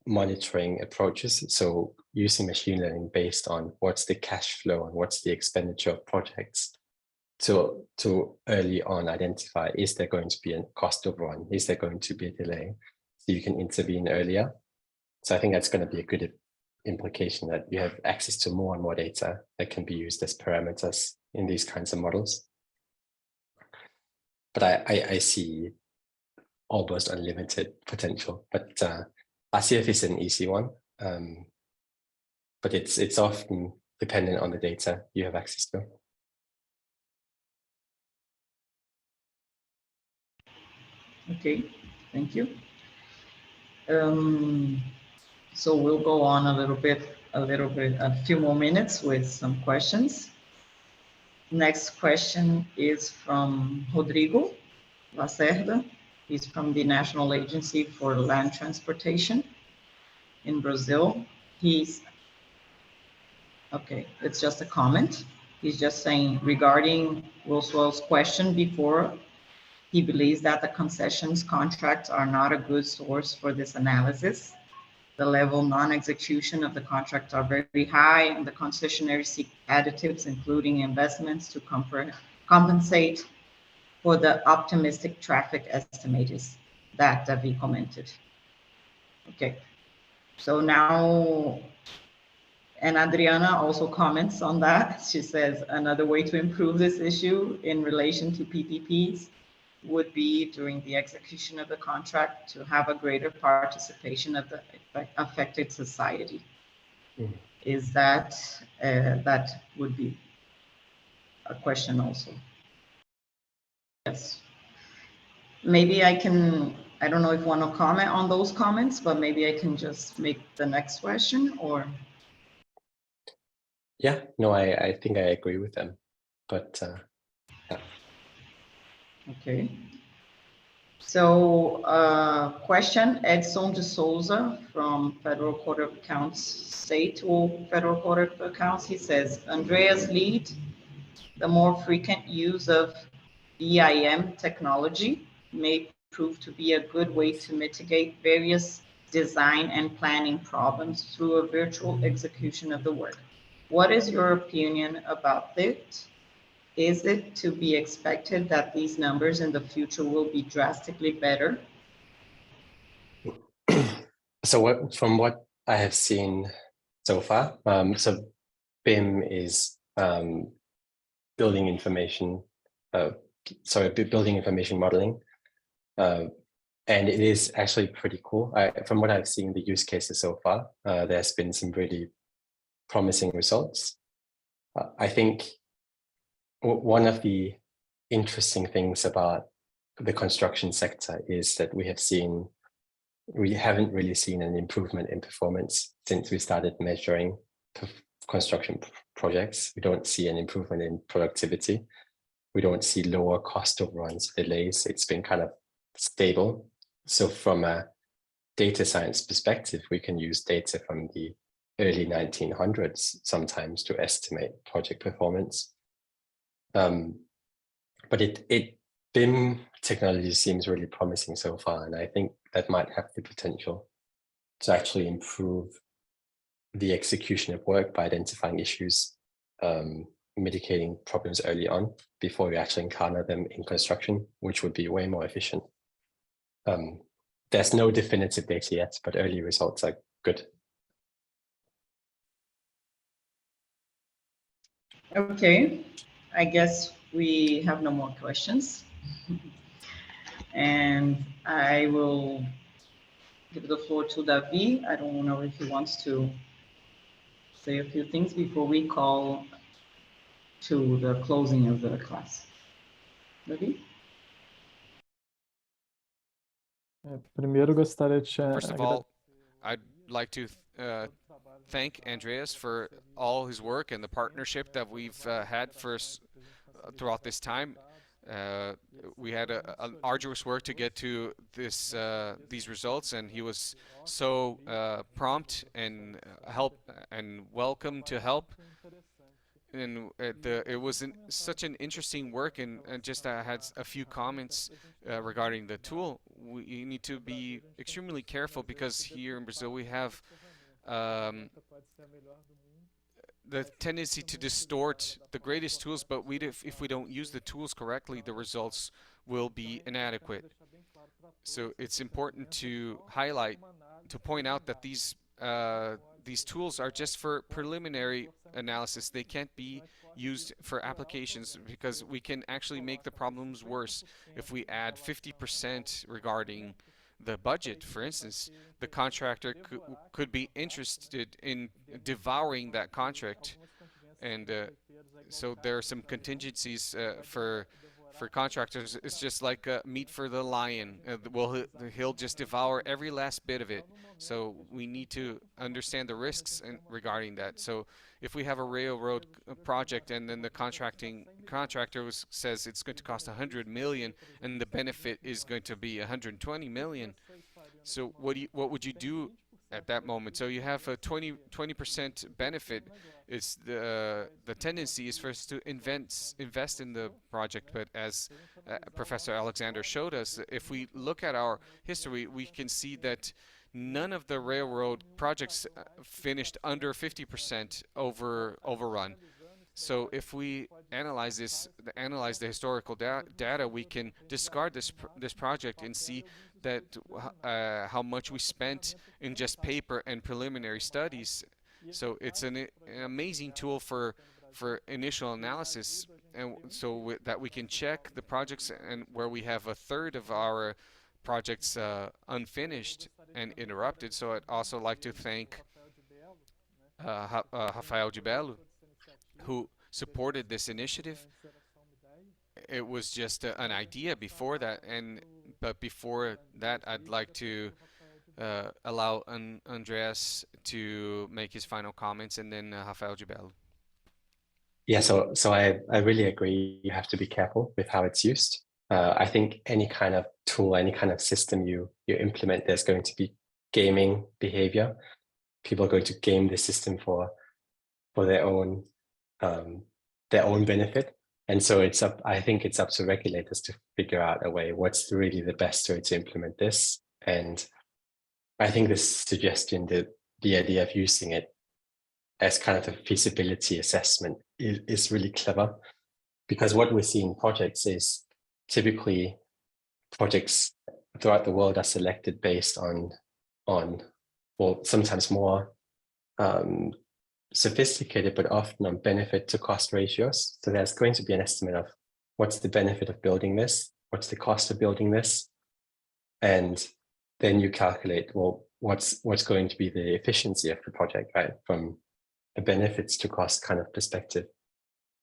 monitoring approaches. So using machine learning based on what's the cash flow and what's the expenditure of projects to early on identify, is there going to be a cost overrun? Is there going to be a delay? So you can intervene earlier. So I think that's going to be a good implication, that you have access to more and more data that can be used as parameters in these kinds of models. But I see almost unlimited potential. But RCF is an easy one, but it's often dependent on the data you have access to. Okay, thank you. So we'll go on a few more minutes with some questions. Next question is from Rodrigo Lacerda. He's from the National Agency for Land Transportation in Brazil. Okay, it's just a comment. He's just saying, regarding Roswell's question before, he believes that the concessions contracts are not a good source for this analysis. The level non-execution of the contracts are very high, and the concessionaires seek additives, including investments, to compensate for the optimistic traffic estimates that Davi commented. Okay, so now, and Adriana also comments on that. She says, another way to improve this issue in relation to PPPs would be, during the execution of the contract, to have a greater participation of the affected society. Is that, that would be a question also. Yes. Maybe I can, I don't know if you want to comment on those comments, but maybe I can just make the next question, or. Yeah, no, I think I agree with them, but yeah. Okay. So question, Edson de Souza from Federal Court of Accounts, State or Federal Court of Accounts. He says, Andrea's lead, the more frequent use of BIM technology may prove to be a good way to mitigate various design and planning problems through a virtual execution of the work. What is your opinion about this? Is it to be expected that these numbers in the future will be drastically better? So from what I have seen so far, so BIM is building information modeling, and it is actually pretty cool. From what I've seen, the use cases so far, there's been some really promising results. I think one of the interesting things about the construction sector is that we haven't really seen an improvement in performance since we started measuring construction projects. We don't see an improvement in productivity. We don't see lower cost overruns, delays. It's been kind of stable. So from a data science perspective, we can use data from the early 1900s sometimes to estimate project performance. But BIM technology seems really promising so far, and I think that might have the potential to actually improve the execution of work by identifying issues, mitigating problems early on before we actually encounter them in construction, which would be way more efficient. There's no definitive data yet, but early results are good. Okay, I guess we have no more questions. And I will give the floor to Davi. I don't know if he wants to say a few things before we call to the closing of the class. Davi? Primeiro gostaria de First of all, I'd like to thank Andreas for all his work and the partnership that we've had throughout this time. We had an arduous work to get to these results, and he was so prompt and welcome to help. And it was such an interesting work, and just I had a few comments regarding the tool. We need to be extremely careful because here in Brazil we have the tendency to distort the greatest tools, but if we don't use the tools correctly, the results will be inadequate. So it's important to point out that these tools are just for preliminary analysis. They can't be used for applications because we can actually make the problems worse. If we add 50% regarding the budget, for instance, the contractor could be interested in devouring that contract, and so there are some contingencies for contractors. It's just like meat for the lion. He'll just devour every last bit of it. So we need to understand the risks regarding that. So if we have a railroad project and then the contractor says it's going to cost 100 million and the benefit is going to be 120 million, so what would you do at that moment? So you have a 20% benefit. It's the tendency is for us to invest in the project, but as Professor Alexander showed us, if we look at our history, we can see that none of the railroad projects finished under 50% overrun. So if we analyze the historical data, we can discard this project and see that how much we spent in just paper and preliminary studies. So it's an amazing tool for initial analysis, and so that we can check the projects, and where we have a third of our projects unfinished and interrupted. So I'd also like to thank Rafael de Bello, who supported this initiative. It was just an idea before that, but before that, I'd like to allow Andreas to make his final comments, and then Rafael de Bello. Yeah, so I really agree. You have to be careful with how it's used. I think any kind of tool, any kind of system you implement, there's going to be gaming behavior. People are going to game the system for their own benefit. And so I think it's up to regulators to figure out a way, what's really the best way to implement this. And I think this suggestion, the idea of using it as kind of a feasibility assessment is really clever, because what we see in projects is typically projects throughout the world are selected based on well, sometimes more sophisticated, but often on benefit to cost ratios. So there's going to be an estimate of what's the benefit of building this, what's the cost of building this, and then you calculate, well, what's going to be the efficiency of the project, right, from a benefits to cost kind of perspective.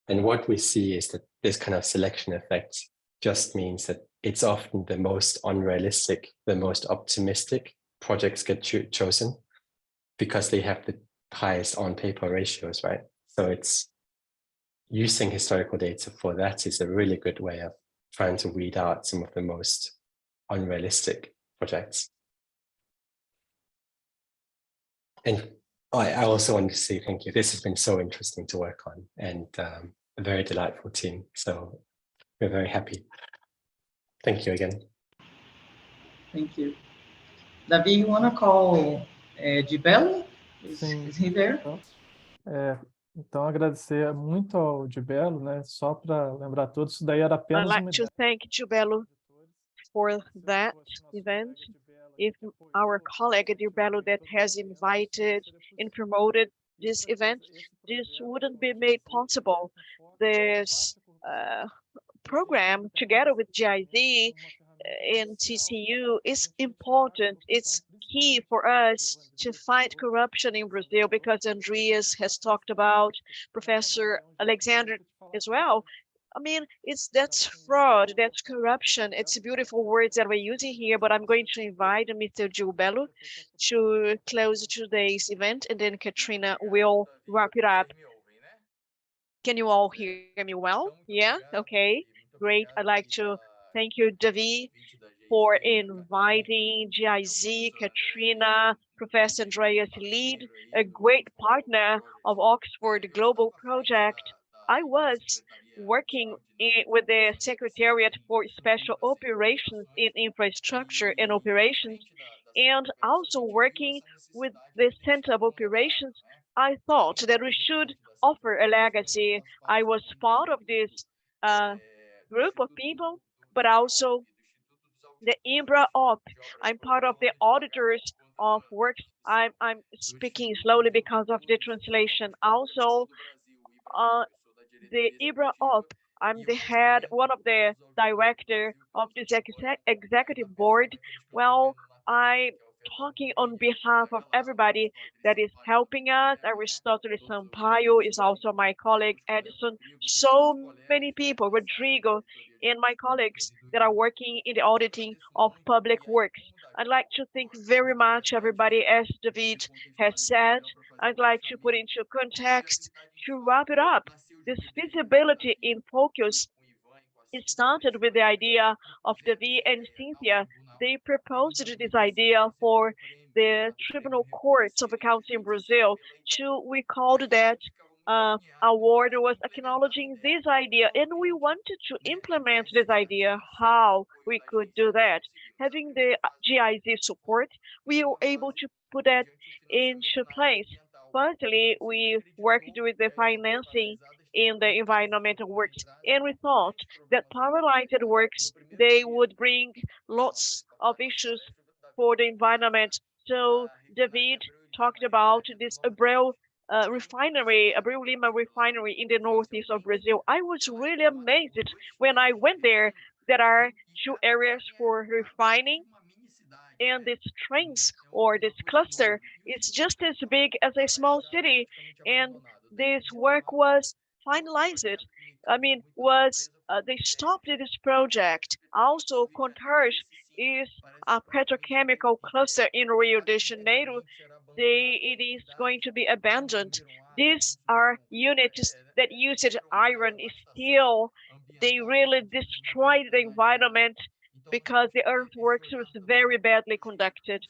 And what we see is that this kind of selection effect just means that it's often the most unrealistic, the most optimistic projects get chosen because they have the highest on paper ratios, right? So it's using historical data for that is a really good way of trying to weed out some of the most unrealistic projects. And I also want to say thank you. This has been so interesting to work on and a very delightful team. So we're very happy. Thank you again. Thank you. Davi, you want to call de Bello? Sim. Is he there? Então, agradecer muito ao Di Bello, né? Só para lembrar todos, isso daí era I'd apenas like uma to ideia. thank Gilberto for that event. If our colleague Gilberto that has invited and promoted this event, this wouldn't be made possible. This program, together with GIZ and TCU, is important. It's key for us to fight corruption in Brazil, because Andreas has talked about, Professor Alexander as well. I mean, that's fraud, that's corruption. It's beautiful words that we're using here, but I'm going to invite Mr. Gilberto to close today's event, and then Katrina will wrap it up. Can you all hear me well? Yeah? Okay, great. I'd like to thank you, Davi, for inviting GIZ, Katrina, Professor Andreas Lead, a great partner of Oxford Global Project. I was working with the Secretariat for Special Operations in Infrastructure and Operations, and also working with the Center of Operations. I thought that we should offer a legacy. I was part of this group of people, but also the IMBRA op. I'm part of the auditors of works. I'm speaking slowly because of the translation. Also, the IBRA op. I'm the head, one of the director of this executive board. Well, I'm talking on behalf of everybody that is helping us. Aristotle Sampaio is also my colleague, Edison. So many people, Rodrigo, and my colleagues that are working in the auditing of public works. I'd like to thank very much everybody, as David has said. I'd like to put into context to wrap it up. This feasibility in focus, it started with the idea of Davi and Cynthia. They proposed this idea for the Tribunal Courts of Accounts in Brazil. We called that award was acknowledging this idea, and we wanted to implement this idea, how we could do that. Having the GIZ support, we were able to put that into place. Firstly, we worked with the financing in the environmental works, and we thought that parallelized works, they would bring lots of issues for the environment. So David talked about this Abreu refinery, Abreu Lima refinery in the northeast of Brazil. I was really amazed when I went there. There are two areas for refining, and this trains or this cluster is just as big as a small city, and this work was finalized. I mean, they stopped this project. Also, Contarge is a petrochemical cluster in Rio de Janeiro. It is going to be abandoned. These are units that use iron, steel. They really destroyed the environment because the earthworks was very badly conducted.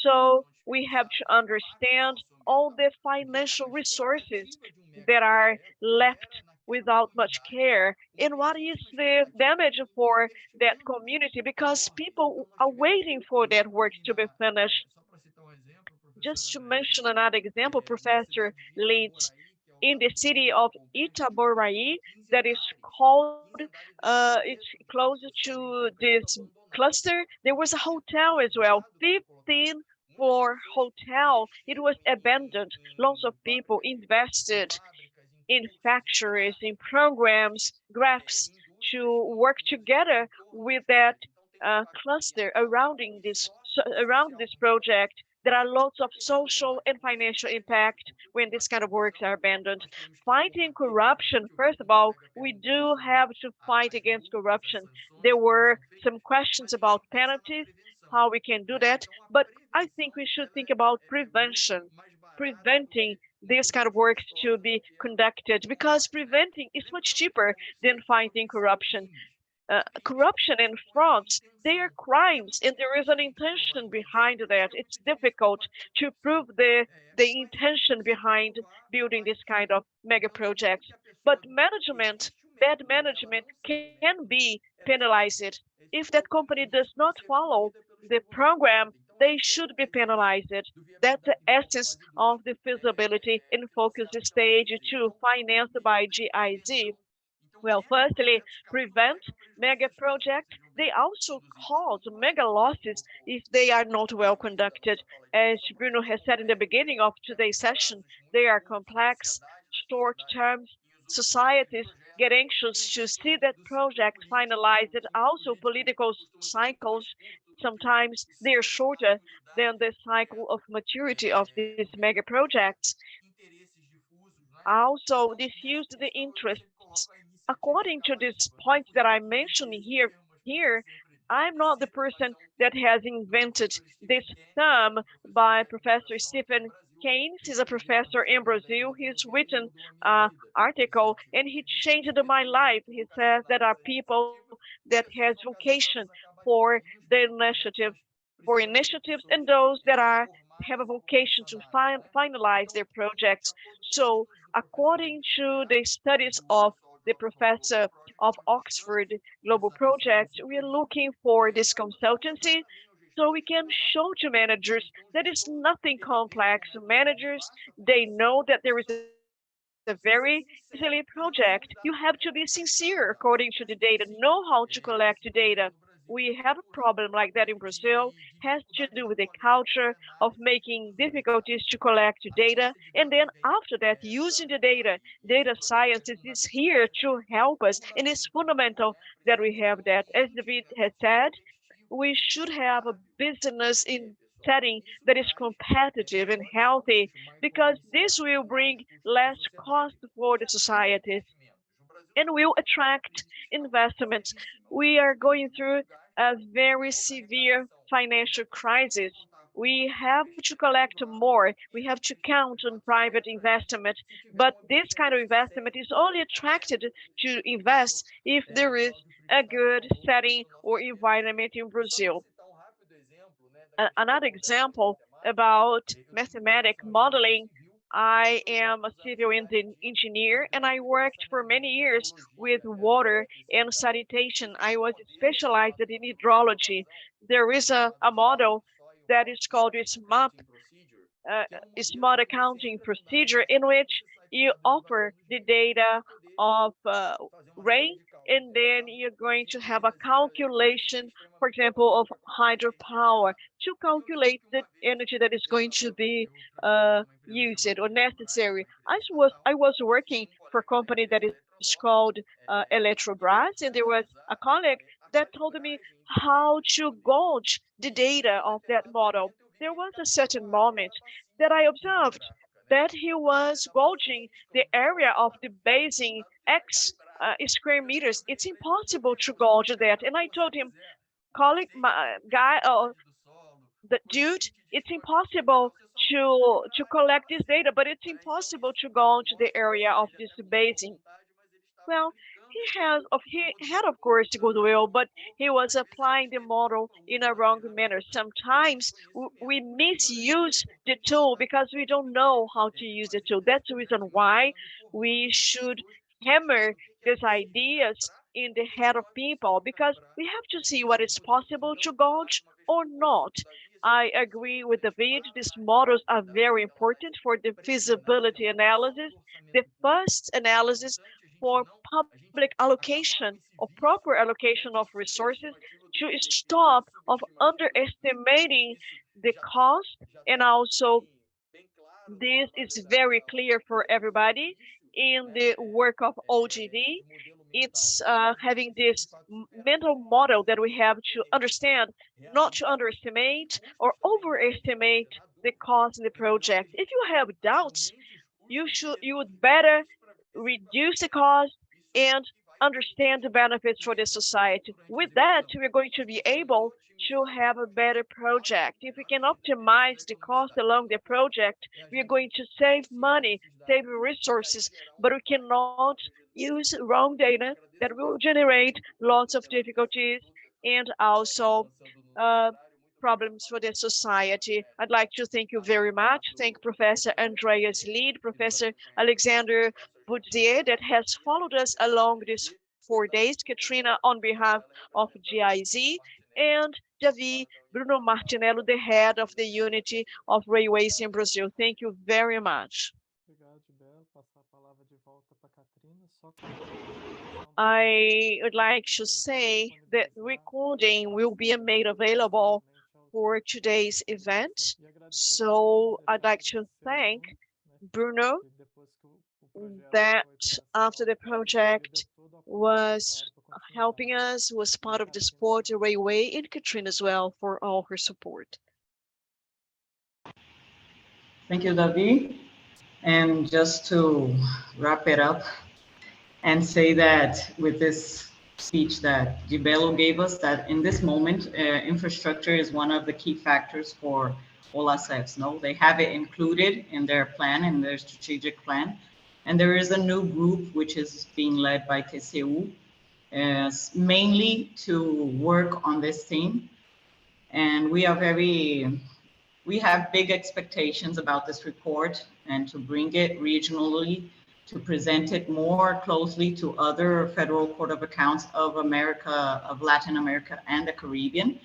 So we have to understand all the financial resources that are left without much care, and what is the damage for that community, because people are waiting for that work to be finished. Just to mention another example, Professor Leeds, in the city of Itaboraí, that is called, it's close to this cluster, there was a hotel as well, 15 floor hotel. It was abandoned. Lots of people invested in factories, in programs, graphs to work together with that cluster around this project. There are lots of social and financial impact when this kind of works are abandoned. Fighting corruption, first of all, we do have to fight against corruption. There were some questions about penalties, how we can do that, but I think we should think about prevention, preventing this kind of works to be conducted, because preventing is much cheaper than fighting corruption. Corruption and frauds, they are crimes, and there is an intention behind that. It's difficult to prove the intention behind building this kind of mega projects. But management, bad management can be penalized. If that company does not follow the program, they should be penalized. That's the essence of the feasibility in focus stage 2, financed by GIZ. Well, firstly, prevent mega projects. They also cause mega losses if they are not well conducted. As Bruno has said in the beginning of today's session, they are complex, short terms. Societies get anxious to see that project finalized. Also, political cycles, sometimes they are shorter than the cycle of maturity of these mega projects. Also, diffuse the interests. According to these points that I mentioned here, I'm not the person that has invented this term by Professor Stephen Keynes. He's a professor in Brazil. He's written an article and he changed my life. He says that are people that has vocation for the initiative, for initiatives, and those that are have a vocation to finalize their projects. So according to the studies of the professor of Oxford Global Project, we are looking for this consultancy so we can show to managers that it's nothing complex. Managers, they know that there is a very easily project. You have to be sincere according to the data, know how to collect data. We have a problem like that in Brazil, has to do with the culture of making difficulties to collect data. And then after that, using the data, data science is here to help us. And it's fundamental that we have that. As David has said, we should have a business in setting that is competitive and healthy, because this will bring less cost for the societies and will attract investments. We are going through a very severe financial crisis. We have to collect more. We have to count on private investment. But this kind of investment is only attracted to invest if there is a good setting or environment in Brazil. Another example about mathematic modeling, I am a civil engineer and I worked for many years with water and sanitation. I was specialized in hydrology. There is a model that is called SMAP, smart accounting procedure, in which you offer the data of rain, and then you're going to have a calculation, for example, of hydropower to calculate the energy that is going to be used or necessary. I was working for a company that is called Eletrobras, and there was a colleague that told me how to gauge the data of that model. There was a certain moment that I observed that he was gauging the area of the basin X square meters. It's impossible to gauge that. And I told him, colleague, my guy, the dude, it's impossible to collect this data, but it's impossible to gauge the area of this basin. Well, he had of course goodwill, but he was applying the model in a wrong manner. Sometimes we misuse the tool because we don't know how to use the tool. That's the reason why we should hammer these ideas in the head of people, because we have to see what is possible to gauge or not. I agree with David. These models are very important for the feasibility analysis, the first analysis for public allocation or proper allocation of resources, to stop of underestimating the cost. And also, this is very clear for everybody in the work of OGD. It's having this mental model that we have to understand, not to underestimate or overestimate the cost in the project. If you have doubts, you would better reduce the cost and understand the benefits for the society. With that, we're going to be able to have a better project. If we can optimize the cost along the project, we are going to save money, save resources, but we cannot use wrong data that will generate lots of difficulties and also problems for the society. I'd like to thank you very much. Thank Professor Andreas Lied, Professor Alexander Boudier that has followed us along these 4 days, Katrina on behalf of GIZ, and Javi Bruno Martinello, the head of the Unity of Railways in Brazil. Thank you very much. I would like to say that recording will be made available for today's event. So I'd like to thank Bruno that after the project was helping us, was part of the Sport Railway, and Katrina as well for all her support. Thank you, Davi. And just to wrap it up and say that with this speech that Gibello gave us, that in this moment, infrastructure is one of the key factors for all assets. No, they have it included in their plan, in their strategic plan. And there is a new group which is being led by TCU, mainly to work on this theme. And we have big expectations about this report and to bring it regionally, to present it more closely to other Federal Court of Accounts of America, of Latin America and the Caribbean.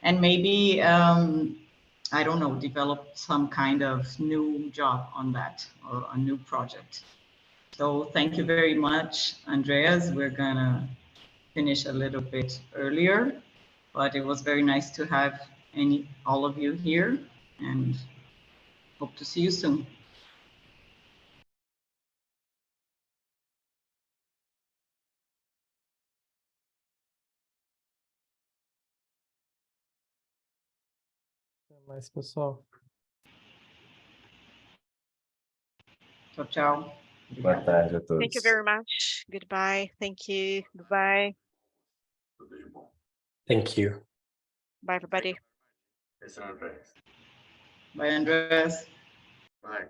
And maybe, I don't know, develop some kind of new job on that or a new project. So thank you very much, Andreas. We're gonna finish a little bit earlier, but it was very nice to have all of you here, and hope to see you soon. Até mais, pessoal. Tchau, tchau. Boa tarde a todos. Thank you very much. Goodbye. Thank you. Goodbye. Thank you. Bye, everybody. Esse é o Andrés. Bye, Andreas. Vai.